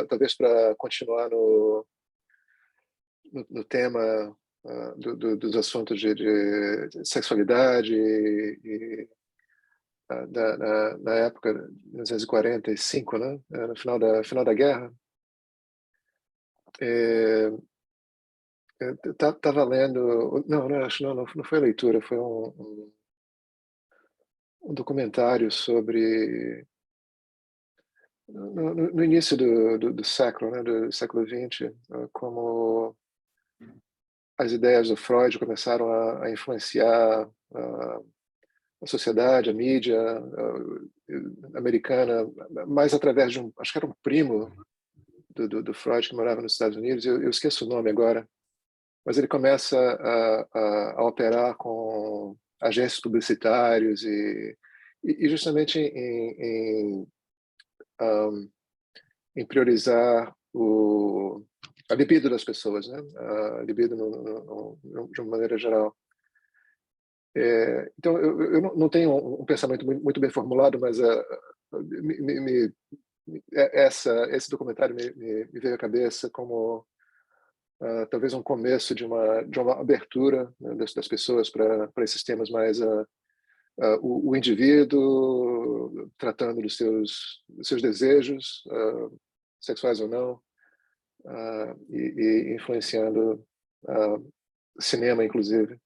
talvez para continuar no tema dos assuntos de sexualidade na época de 1945, né, no final da guerra. Estava lendo, acho não foi a leitura, foi um documentário sobre no início do século, né, do século XX, como as ideias do Freud começaram a influenciar a sociedade, a mídia americana, mais através de acho que era um primo do Freud que morava nos Estados Unidos, eu esqueço o nome agora, mas ele começa a operar com agências publicitários e justamente em priorizar a libido das pessoas, né? A libido de uma maneira geral. Então, eu não tenho um pensamento muito bem formulado, mas esse documentário me veio à cabeça como talvez um começo de uma abertura, né, das pessoas para esses temas mais o indivíduo tratando dos seus desejos, sexuais ou não, e influenciando cinema, inclusive.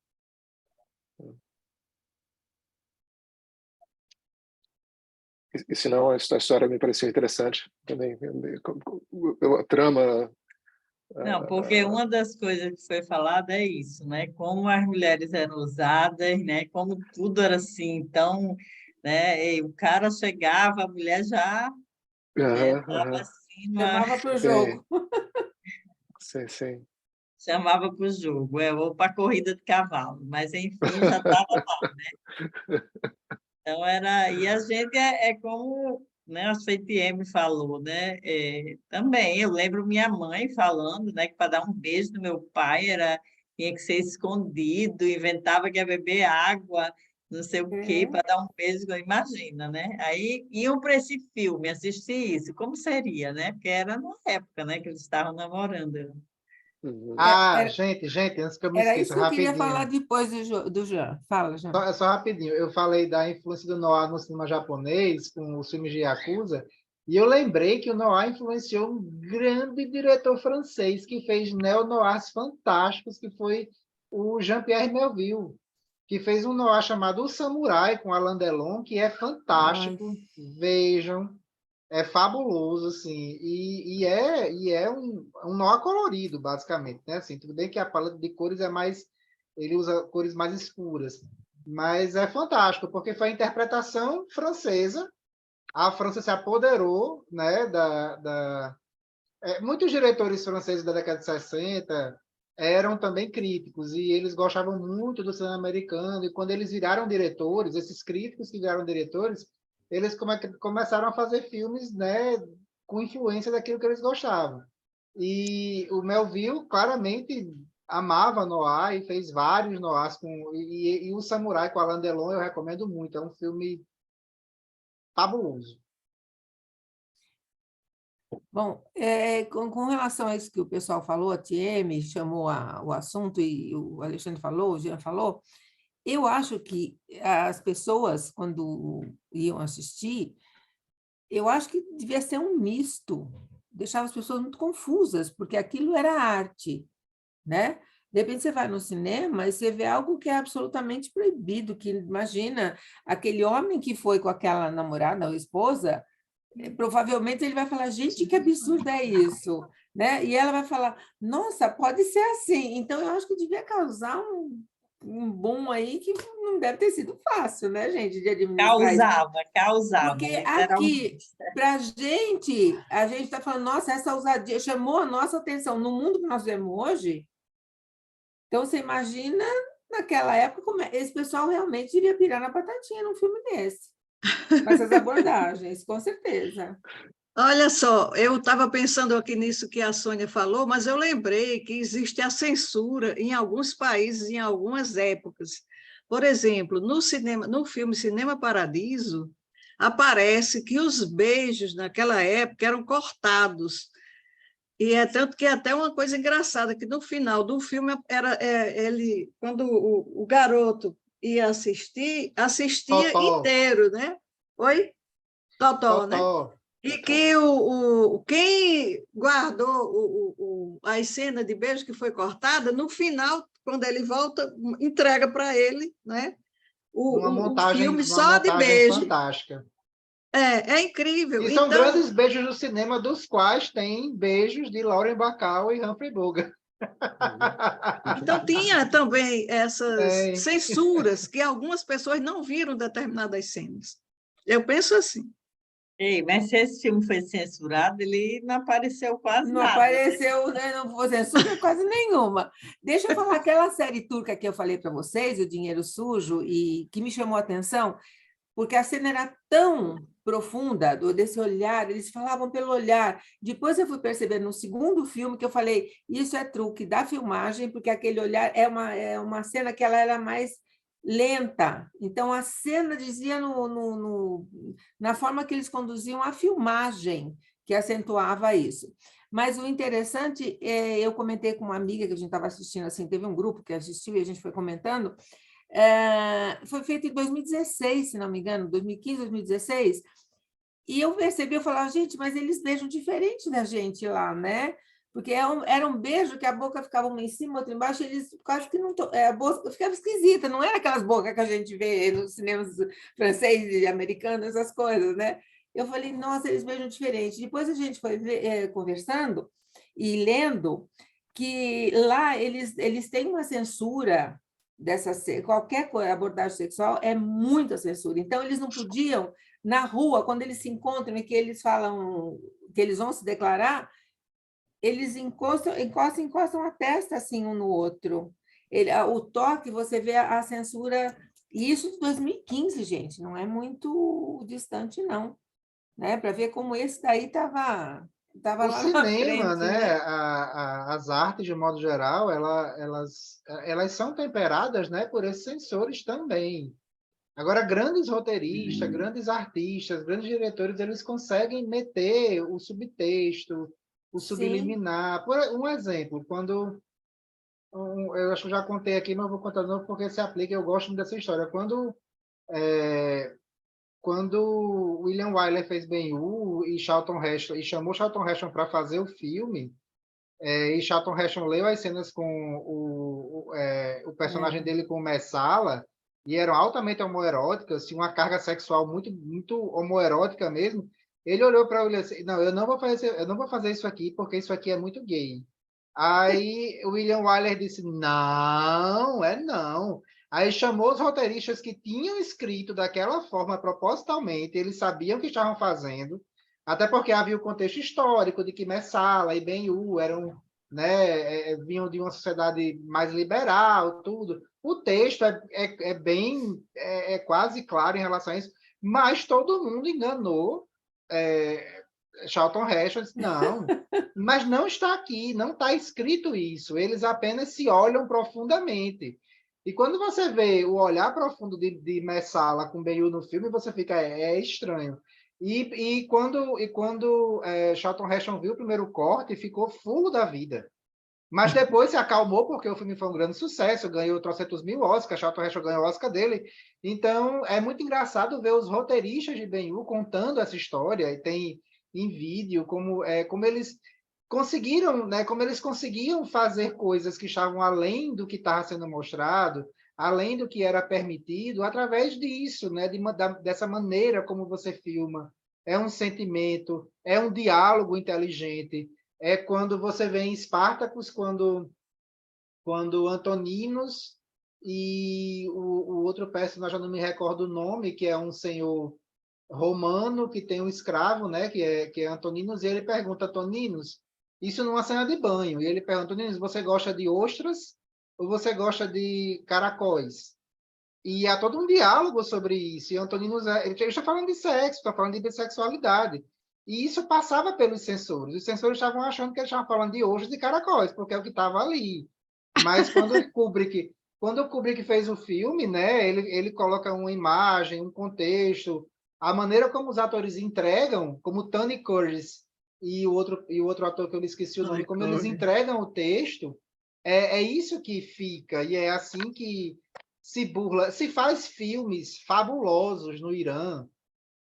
E se não, essa história me pareceu interessante também. A trama... Não, porque uma das coisas que foi falada é isso, né? Como as mulheres eram usadas, né? Como tudo era assim, então, né? E o cara chegava, a mulher já estava assim, Chamava para o jogo. Sim. chamava para o jogo, ou para a corrida de cavalo, mas enfim, já estava lá, né? Então e a gente como, né, a CTM falou, né? Também eu lembro minha mãe falando, né, que para dar um beijo no meu pai tinha que ser escondido, inventava que ia beber água, não sei o quê, para dar um beijo, imagina, né? Aí iam para esse filme, assistir isso, como seria, né? Porque era na época, né, que eles estavam namorando. Gente, antes que eu me Era esqueça, isso que eu queria rapidinho. falar depois do Jean. Fala, Jean. Só rapidinho, eu falei da influência do noir no cinema japonês, com os filmes de Yakuza, e eu lembrei que o noir influenciou um grande diretor francês que fez neo-noirs fantásticos, que foi o Jean-Pierre Melville, que fez um noir chamado O Samurai, com Alain Delon, que é fantástico. Vejam, é fabuloso, assim, e é um noir colorido, basicamente, né? Assim, tudo bem que a paleta de cores é mais ele usa cores mais escuras. Mas é fantástico, porque foi a interpretação francesa. A França se apoderou, né, muitos diretores franceses da década de 60 eram também críticos, e eles gostavam muito do cinema americano, e quando eles viraram diretores, esses críticos que viraram diretores, eles começaram a fazer filmes, né, com influência daquilo que eles gostavam. E o Melville claramente amava noir e fez vários noirs e o Samurai com Alain Delon eu recomendo muito, é um filme fabuloso. Bom, com relação a isso que o pessoal falou, a TM chamou o assunto e o Alexandre falou, o Jean falou, eu acho que as pessoas, quando iam assistir, eu acho que devia ser um misto, deixava as pessoas muito confusas, porque aquilo era arte, né? De repente você vai no cinema e você vê algo que é absolutamente proibido, que imagina, aquele homem que foi com aquela namorada ou esposa, provavelmente ele vai falar, gente, que absurdo é isso, né? E ela vai falar, nossa, pode ser assim. Então, eu acho que devia causar um boom aí que não deve ter sido fácil, né, gente, de administrar isso. Causava, Porque literalmente. aqui, para a gente está falando, nossa, essa ousadia chamou a nossa atenção. No mundo que nós vemos hoje, então você imagina, naquela época, esse pessoal realmente iria pirar na batatinha num filme desse, com essas abordagens, com certeza. Olha só, eu estava pensando aqui nisso que a Sônia falou, mas eu lembrei que existe a censura em alguns países, em algumas épocas. Por exemplo, no filme Cinema Paradiso, aparece que os beijos naquela época eram cortados. E é tanto que é até uma coisa engraçada, que no final do filme, quando o garoto ia assistia Totó. inteiro, né? Oi? Totó, né? Totó. E que quem guardou a cena de beijo que foi cortada, no final, quando ele volta, entrega para ele, né? O filme só de beijo. Fantástica. É incrível. E são grandes beijos no cinema, dos quais tem beijos de Lauren Bacall e Humphrey Bogart. Então, tinha também essas censuras que algumas pessoas não viram determinadas cenas. Eu penso assim. Ei, mas se esse filme foi censurado, ele não apareceu quase Não nada. apareceu, né? Não foi censura quase nenhuma. Deixa eu falar aquela série turca que eu falei para vocês, O Dinheiro Sujo, e que me chamou a atenção, porque a cena era tão profunda, desse olhar, eles falavam pelo olhar. Depois eu fui perceber no segundo filme que eu falei, isso é truque da filmagem, porque aquele olhar é uma cena que ela era mais lenta. Então, a cena dizia na forma que eles conduziam a filmagem, que acentuava isso. Mas o interessante, eu comentei com uma amiga que a gente estava assistindo, assim, teve um grupo que assistiu e a gente foi comentando, foi feito em 2016, se não me engano, 2015, 2016, e eu percebi, eu falava, gente, mas eles beijam diferente da gente lá, né? Porque era um beijo que a boca ficava uma em cima, outra embaixo, eles quase que não... a boca ficava esquisita, não era aquelas bocas que a gente vê nos cinemas franceses e americanos, essas coisas, né? Eu falei, nossa, eles beijam diferente. Depois a gente foi conversando e lendo que lá eles têm uma censura qualquer abordagem sexual é muita censura. Então, eles não podiam, na rua, quando eles se encontram e que eles falam que eles vão se declarar, eles encostam a testa assim um no outro. O toque, você vê a censura, e isso de 2015, gente, não é muito distante, não. Né? Para ver como esse daí estava lá na cinema, frente, né? As artes, de modo geral, elas são temperadas, né, por esses sensores também. Agora, grandes roteiristas, grandes artistas, grandes diretores, eles conseguem meter o subtexto, o subliminar. Por um exemplo, eu acho que já contei aqui, mas vou contar de novo porque se aplica, eu gosto muito dessa história. Quando William Wyler fez Ben-Hur e chamou Charlton Heston para fazer o filme, e Charlton Heston leu as cenas com o personagem dele com o Messala, e eram altamente homoeróticas, tinha uma carga sexual muito, muito homoerótica mesmo. Ele olhou para ele e disse, não, eu não vou fazer isso aqui, porque isso aqui é muito gay. Aí o William Wyler disse, não, não. Aí chamou os roteiristas que tinham escrito daquela forma propositalmente, eles sabiam o que estavam fazendo, até porque havia o contexto histórico de que Messala e Ben-Hur eram, né, vinham de uma sociedade mais liberal, tudo. O texto é bem, quase claro em relação a isso, mas todo mundo enganou Charlton Heston, disse, não, mas não está aqui, não está escrito isso, eles apenas se olham profundamente. E quando você vê o olhar profundo de Messala com Ben-Hur no filme, você fica, estranho. E quando Charlton Heston viu o primeiro corte, ficou fulo da vida. Mas depois se acalmou, porque o filme foi um grande sucesso, ganhou 300.000 Oscars, Charlton Heston ganhou o Oscar dele. Então, é muito engraçado ver os roteiristas de Ben-Hur contando essa história, e tem em vídeo como eles conseguiram, né, como eles conseguiam fazer coisas que estavam além do que estava sendo mostrado, além do que era permitido, através disso, né, dessa maneira como você filma. É um sentimento, é um diálogo inteligente. É quando você vê em Spartacus, quando Antoninos e o outro personagem, eu não me recordo o nome, que é um senhor romano que tem um escravo, né, que é Antoninos, e ele pergunta, Antoninos, isso numa cena de banho, e ele pergunta, Antoninos, você gosta de ostras ou você gosta de caracóis? E há todo um diálogo sobre isso, e Antoninos, ele está falando de sexo, está falando de bissexualidade, e isso passava pelos censores. Os censores estavam achando que eles estavam falando de ostras e caracóis, porque é o que estava ali. Mas quando o Kubrick fez o filme, né, ele coloca uma imagem, um contexto, a maneira como os atores entregam, como Tony Curtis e o outro ator que eu me esqueci o nome, como eles entregam o texto, é isso que fica, e é assim que se burla, se faz filmes fabulosos no Irã,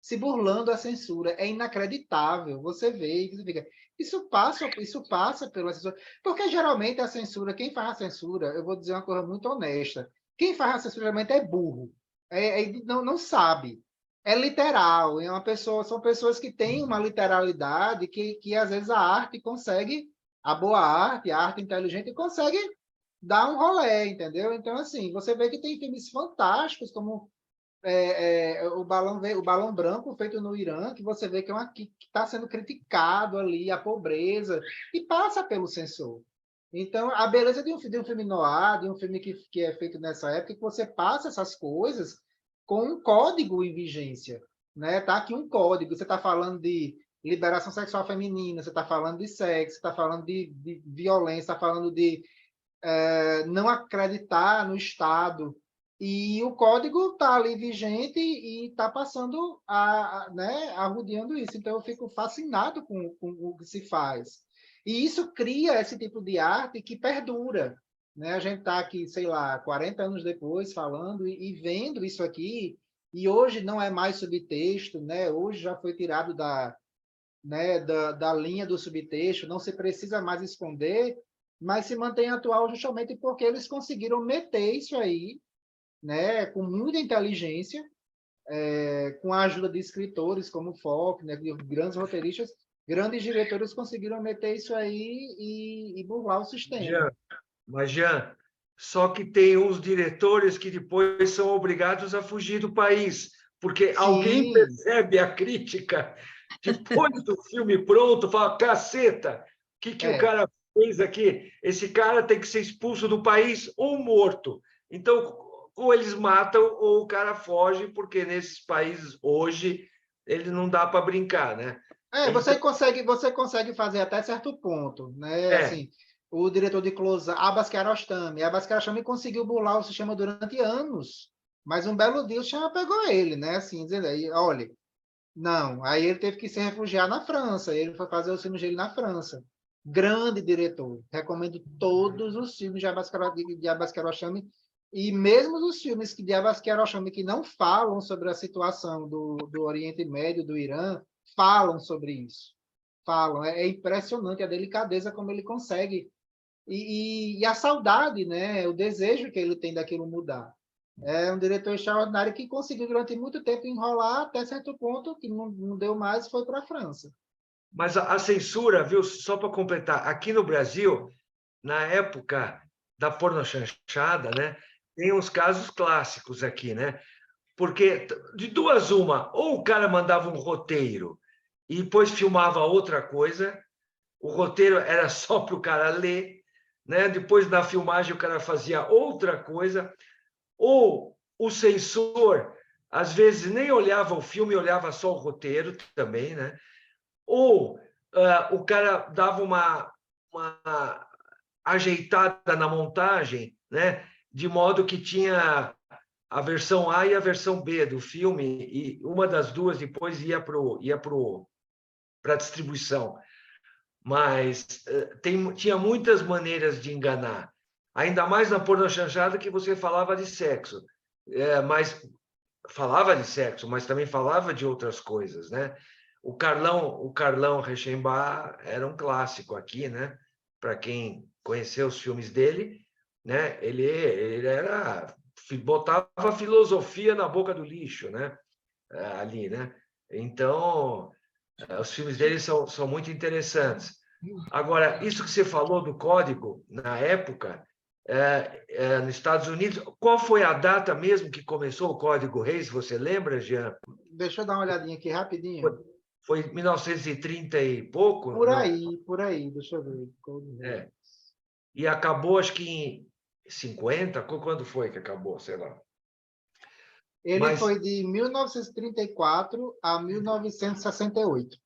se burlando a censura. É inacreditável. Você vê e você fica, isso passa pela censura. Porque geralmente a censura, quem faz a censura, eu vou dizer uma coisa muito honesta, quem faz a censura geralmente é burro, não sabe. É literal, são pessoas que têm uma literalidade que às vezes a arte consegue, a boa arte, a arte inteligente consegue dar um rolê, entendeu? Então, assim, você vê que tem filmes fantásticos, como o balão branco feito no Irã, que você vê que está sendo criticado ali, a pobreza, e passa pelo censor. Então, a beleza de um filme noir, de um filme que é feito nessa época, é que você passa essas coisas com um código em vigência. Né? Tá aqui um código, você está falando de liberação sexual feminina, você está falando de sexo, você está falando de violência, está falando de não acreditar no Estado, e o código está ali vigente e está passando, né, arrodeando isso. Então, eu fico fascinado com o que se faz. E isso cria esse tipo de arte que perdura. Né? A gente está aqui, sei lá, 40 anos depois, falando e vendo isso aqui, e hoje não é mais subtexto, né? Hoje já foi tirado da linha do subtexto, não se precisa mais esconder, mas se mantém atual justamente porque eles conseguiram meter isso aí, né, com muita inteligência, com a ajuda de escritores como Faulkner, né, grandes roteiristas, grandes diretores conseguiram meter isso aí e burlar o sistema. Jean, só que tem uns diretores que depois são obrigados a fugir do país, porque alguém percebe a crítica depois do filme pronto, fala, caceta, o que o cara fez aqui? Esse cara tem que ser expulso do país ou morto. Então, ou eles matam ou o cara foge, porque nesses países hoje ele não dá para brincar, né? Você consegue fazer até certo ponto, né? Assim, o diretor de Close, Abbas Kiarostami conseguiu burlar o sistema durante anos, mas um belo dia o sistema pegou ele, né? Assim, dizendo aí, olha, não, aí ele teve que se refugiar na França, ele foi fazer os filmes dele na França. Grande diretor, recomendo todos os filmes de Abbas Kiarostami, e mesmo os filmes de Abbas Kiarostami que não falam sobre a situação do Oriente Médio, do Irã, falam sobre isso. Falam. É impressionante a delicadeza como ele consegue. E a saudade, né? O desejo que ele tem daquilo mudar. É um diretor extraordinário que conseguiu, durante muito tempo, enrolar até certo ponto, que não deu mais, foi para a França. Mas a censura, viu? Só para completar, aqui no Brasil, na época da pornochanchada, né, tem uns casos clássicos aqui, né? Porque de duas uma, ou o cara mandava um roteiro e depois filmava outra coisa, o roteiro era só para o cara ler, né? Depois na filmagem o cara fazia outra coisa, ou o censor às vezes nem olhava o filme, olhava só o roteiro também, né? Ou o cara dava uma ajeitada na montagem, né? De modo que tinha a versão A e a versão B do filme, e uma das duas depois ia para a distribuição. Mas tinha muitas maneiras de enganar, ainda mais na pornochanchada que você falava de sexo, mas falava de sexo, mas também falava de outras coisas, né? O Carlão Reichenbach era um clássico aqui, né? Para quem conheceu os filmes dele, né? Ele era botava filosofia na boca do lixo, né? Ali, né? Então, os filmes dele são muito interessantes. Agora, isso que você falou do código, na época, nos Estados Unidos, qual foi a data mesmo que começou o Código Reis? Você lembra, Jean? Deixa eu dar uma olhadinha aqui rapidinho. Foi 1930 e pouco? Por Não. aí, deixa eu ver. E acabou, acho que em 50? Quando foi que acabou? Sei lá. Ele foi de 1934 a 1968.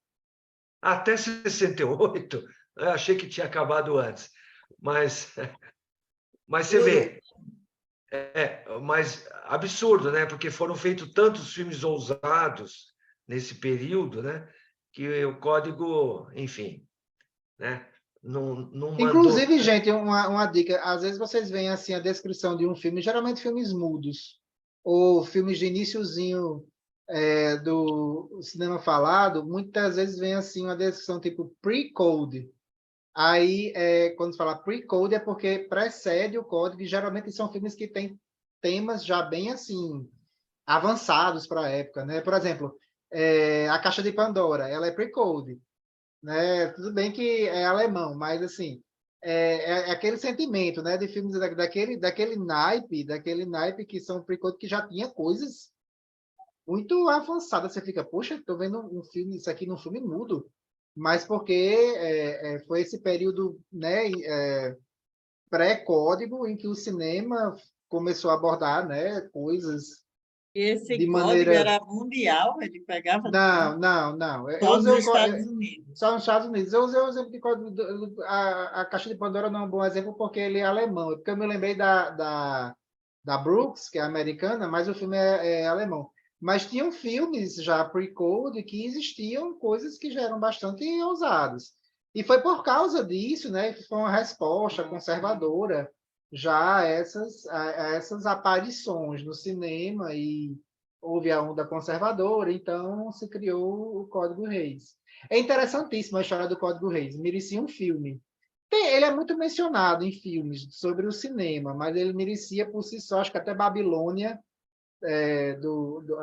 Até 68? Eu achei que tinha acabado antes. Mas você vê, mas absurdo, né? Porque foram feitos tantos filmes ousados nesse período, né? Que o código, enfim, né? Não mandou... Inclusive, gente, uma dica. Às vezes vocês veem assim a descrição de um filme, geralmente filmes mudos, ou filmes de iniciozinho do cinema falado, muitas vezes vem assim uma descrição tipo pre-code. Aí, quando se fala pre-code, é porque precede o código, e geralmente são filmes que têm temas já bem assim avançados para a época, né? Por exemplo, A Caixa de Pandora, ela é pre-code, né? Tudo bem que é alemão, mas assim é aquele sentimento, né? De filmes daquele naipe que são pre-code, que já tinha coisas muito avançadas. Você fica, poxa, estou vendo um filme, isso aqui num filme mudo. Mas porque foi esse período, né, pré-código em que o cinema começou a abordar, né, coisas Esse de código maneira... era mundial, ele pegava Não. só nos Estados Unidos. Só nos Estados Unidos. Eu usei o exemplo de código, a Caixa de Pandora não é um bom exemplo porque ele é alemão. Porque eu me lembrei da Brooks, que é americana, mas o filme é alemão. Mas tinham filmes já pre-code que existiam coisas que já eram bastante ousadas. E foi por causa disso, né, que foi uma resposta conservadora já a essas aparições no cinema, e houve a onda conservadora, então se criou o Código Reis. É interessantíssima a história do Código Reis, merecia um filme. Ele é muito mencionado em filmes sobre o cinema, mas ele merecia por si só, acho que até Babilônia,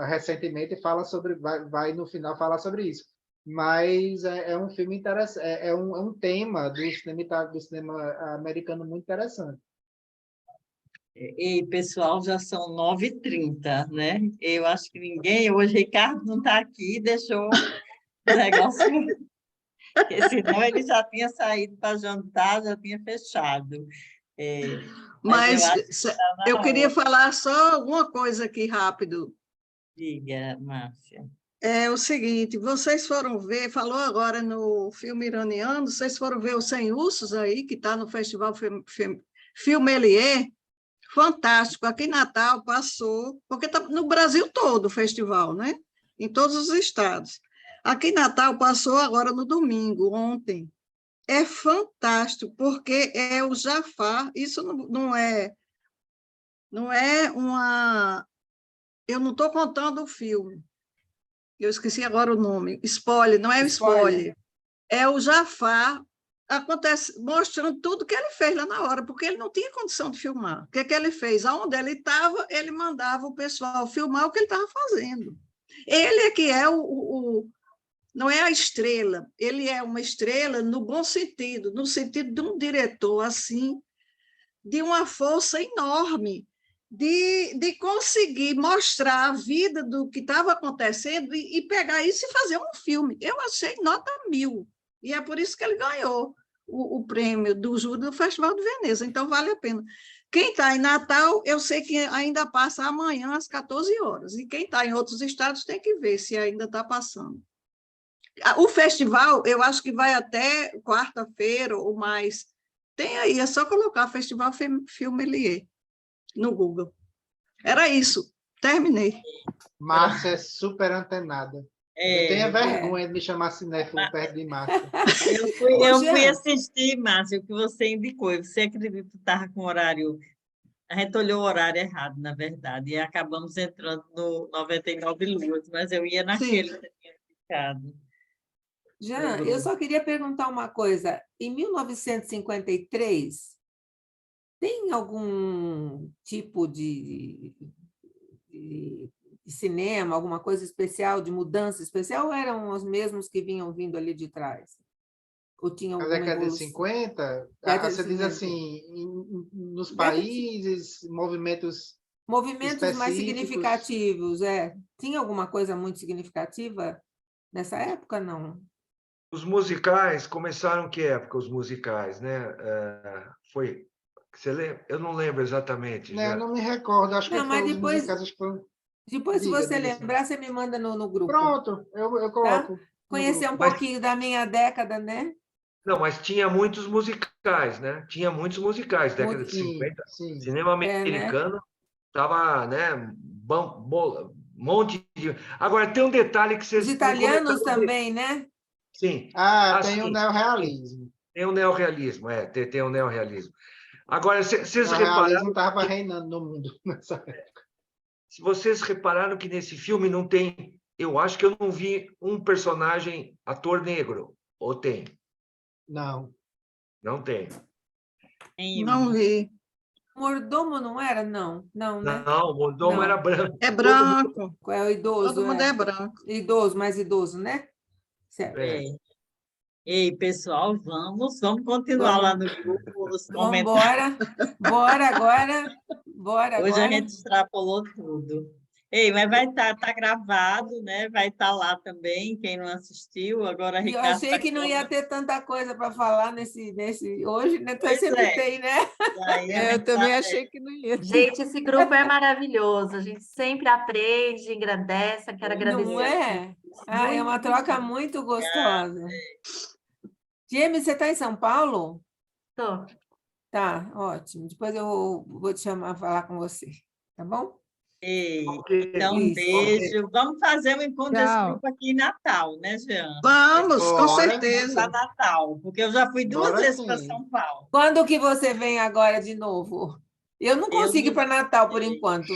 recentemente fala sobre, vai no final falar sobre isso. Mas é um filme interessante, é um tema do cinema americano muito interessante. E, pessoal, já são 9h30, né? Eu acho que ninguém... Hoje, Ricardo não está aqui, deixou o negócio... Porque senão ele já tinha saído para jantar, já tinha fechado. Mas eu queria hora. falar só alguma coisa aqui rápido. Diga, Márcia. É o seguinte, vocês foram ver, falou agora no filme iraniano, vocês foram ver o Sem Ursos aí, que está no Festival Filmelier, fantástico. Aqui em Natal passou, porque está no Brasil todo o festival, né? Em todos os estados. Aqui em Natal passou agora no domingo, ontem. É fantástico, porque é o Jafar, isso não é uma... Eu não estou contando o filme, eu esqueci agora o nome, spoiler, não é o spoiler, é o Jafar, mostrando tudo que ele fez lá na hora, porque ele não tinha condição de filmar. O que ele fez? Aonde ele estava, ele mandava o pessoal filmar o que ele estava fazendo. Ele é que é não é a estrela, ele é uma estrela no bom sentido, no sentido de um diretor assim, de uma força enorme, de conseguir mostrar a vida do que estava acontecendo e pegar isso e fazer um filme. Eu achei nota 1000, e é por isso que ele ganhou o prêmio do júri do Festival de Veneza, então vale a pena. Quem está em Natal, eu sei que ainda passa amanhã às 14 horas, e quem está em outros estados tem que ver se ainda está passando. O festival, eu acho que vai até quarta-feira ou mais. Tem aí, é só colocar Festival Filmelier no Google. Era isso, terminei. Márcia é super antenada. Eu tenho vergonha de me chamar cinéfilo perto de Márcia. Eu fui assistir, Márcia, o que você indicou. Você acredita que estava com o horário... A gente olhou o horário errado, na verdade, e acabamos entrando no 99 Luas, mas eu ia naquele que você tinha indicado. Jean, eu só queria perguntar uma coisa. Em 1953, tem algum tipo de cinema, alguma coisa especial, de mudança especial, ou eram os mesmos que vinham vindo ali de trás? Ou tinha Na alguma década de evolução? 50, Década de você diz 50. assim, nos países, movimentos Mais específicos. significativos, Tinha alguma coisa muito significativa nessa época, não? Os musicais começaram que época, os musicais, né? Foi... Você lembra? Eu não lembro exatamente. Eu não me recordo, acho que Não, mas foi os depois, musicais. Acho que foi... depois se Diga, você diga, sim. lembrar, você me manda no grupo. Pronto, eu coloco. Tá? Conhecer um pouquinho da minha década, né? Não, mas tinha muitos musicais, né? Tinha muitos musicais, década de 50. Sim. Cinema americano estava, né? Monte de... Agora, tem um detalhe que vocês... Os italianos também, né? Sim. Tem o neorrealismo. Tem o neorrealismo, tem o neorrealismo. Agora, vocês O repararam... realismo estava reinando no mundo nessa época. Se vocês repararam que nesse filme não tem... Eu acho que eu não vi um personagem ator negro. Ou tem? Não. Não tem. Não vi. Mordomo não era? Não, né? Não, o mordomo era branco. É branco. É o idoso. Todo mundo é branco. Idoso, mais idoso, né? Certo. Ei, pessoal, vamos continuar lá no grupo. Vamos embora. Bora agora. Hoje a gente extrapolou tudo. Ei, mas vai tá gravado, né? Vai estar lá também, quem não assistiu. Agora, Ricardo. Eu achei que não ia ter tanta coisa para falar nesse hoje, né? Então, sempre tem, né? Eu também achei que não ia ter. Gente, esse grupo é maravilhoso. A gente sempre aprende, engrandece. Quero agradecer. Não é? É uma troca muito gostosa. James, você está em São Paulo? Estou. Tá, ótimo. Depois eu vou te chamar para falar com você, tá bom? Ei, então, um beijo. Vamos fazer um encontro desse grupo aqui em Natal, né, Jean? Vamos, com certeza. Para Natal, porque eu já fui 2 vezes para São Paulo. Quando que você vem agora de novo? Eu não consigo ir para Natal por enquanto.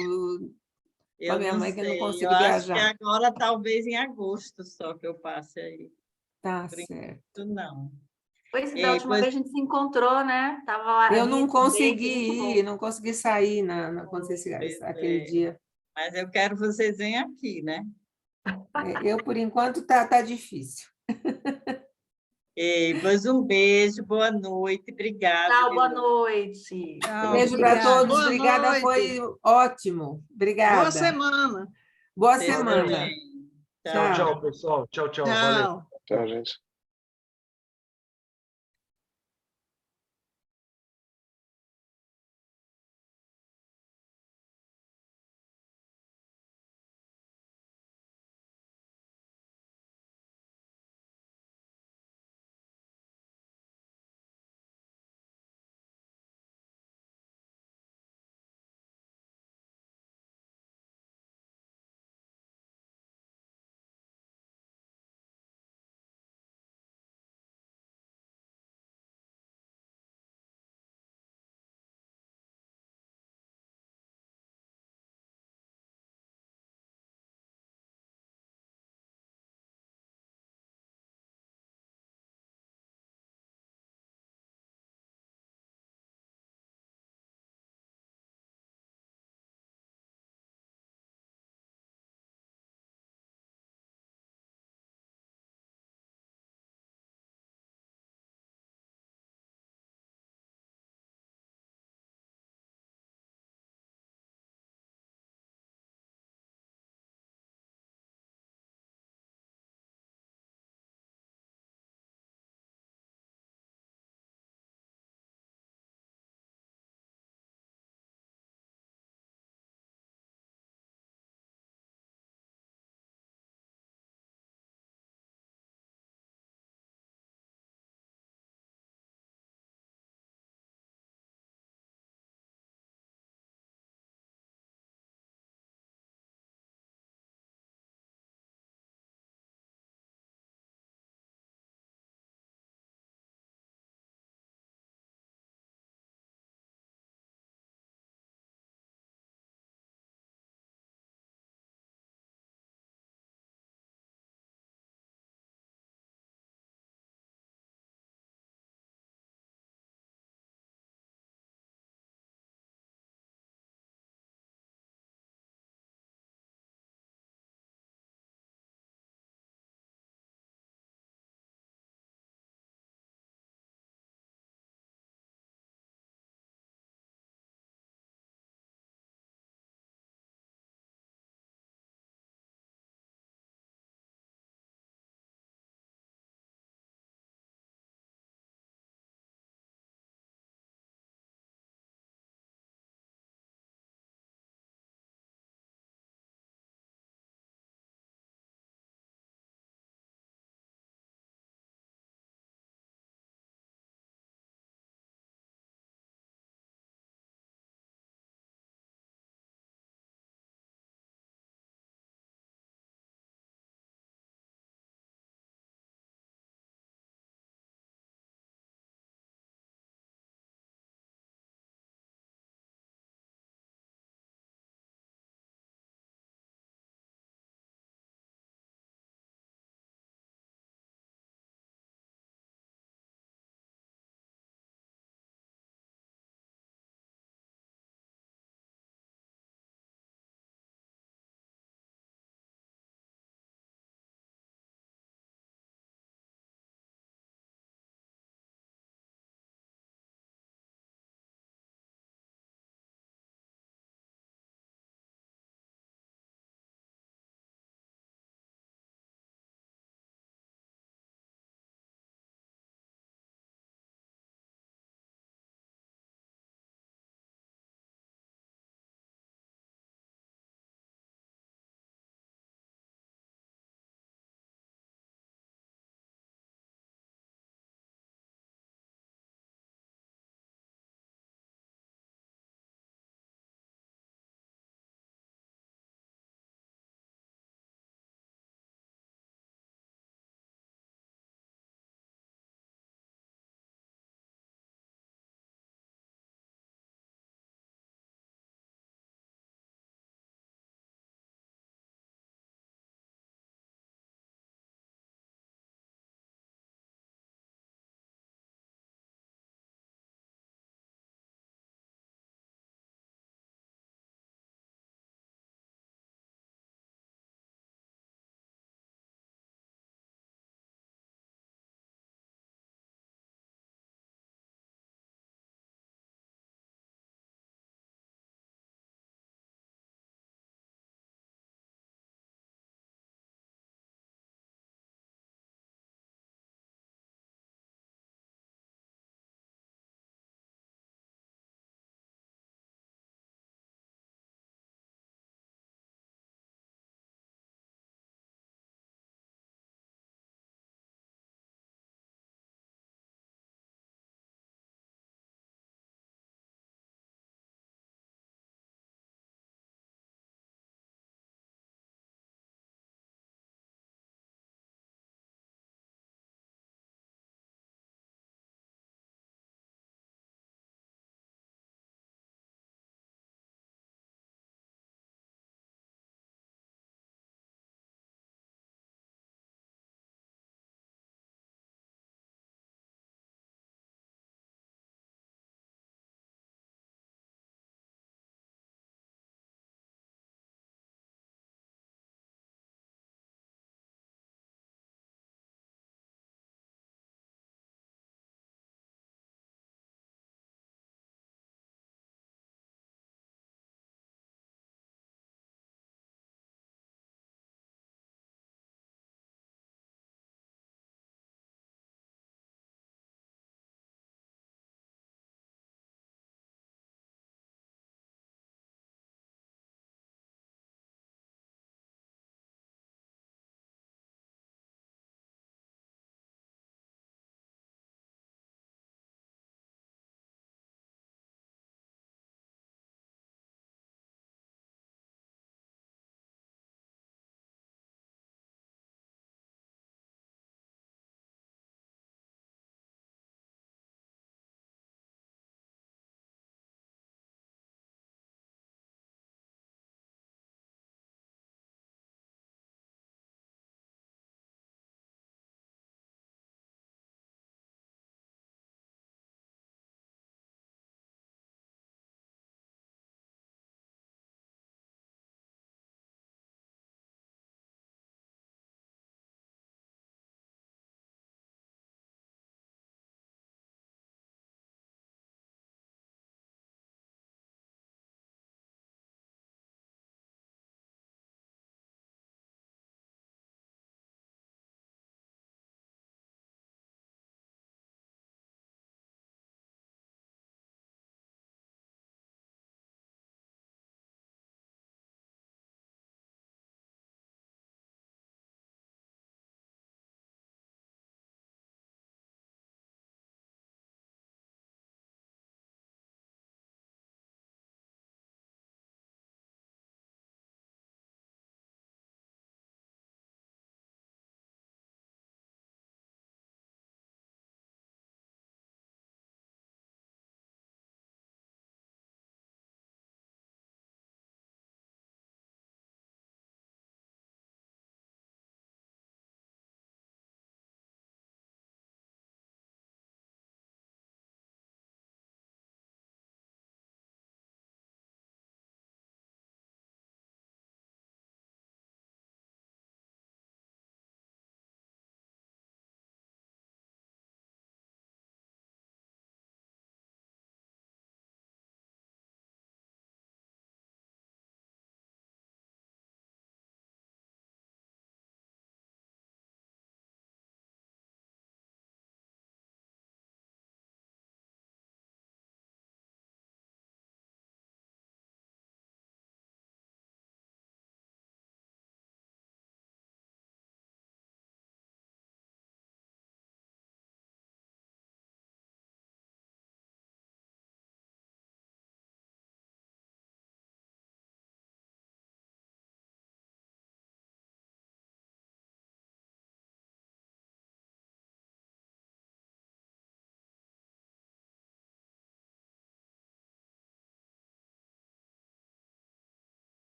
Eu a minha não mãe que não consigo eu viajar. acho que agora talvez em agosto só que eu passe aí. Tá por certo. enquanto, não. Pois da última vez a gente se encontrou, né? Tava lá. Eu não consegui ir, não consegui sair quando aquele dia. Mas eu quero que vocês venham aqui, né? Eu, por enquanto, tá difícil. Pois um beijo, boa noite, obrigada. Tchau, boa noite. Tchau, beijo para todos, boa obrigada, noite. Foi ótimo. Obrigada. Boa semana. Boa semana. Tchau, pessoal. Tchau. Tchau. Valeu. Tchau, gente.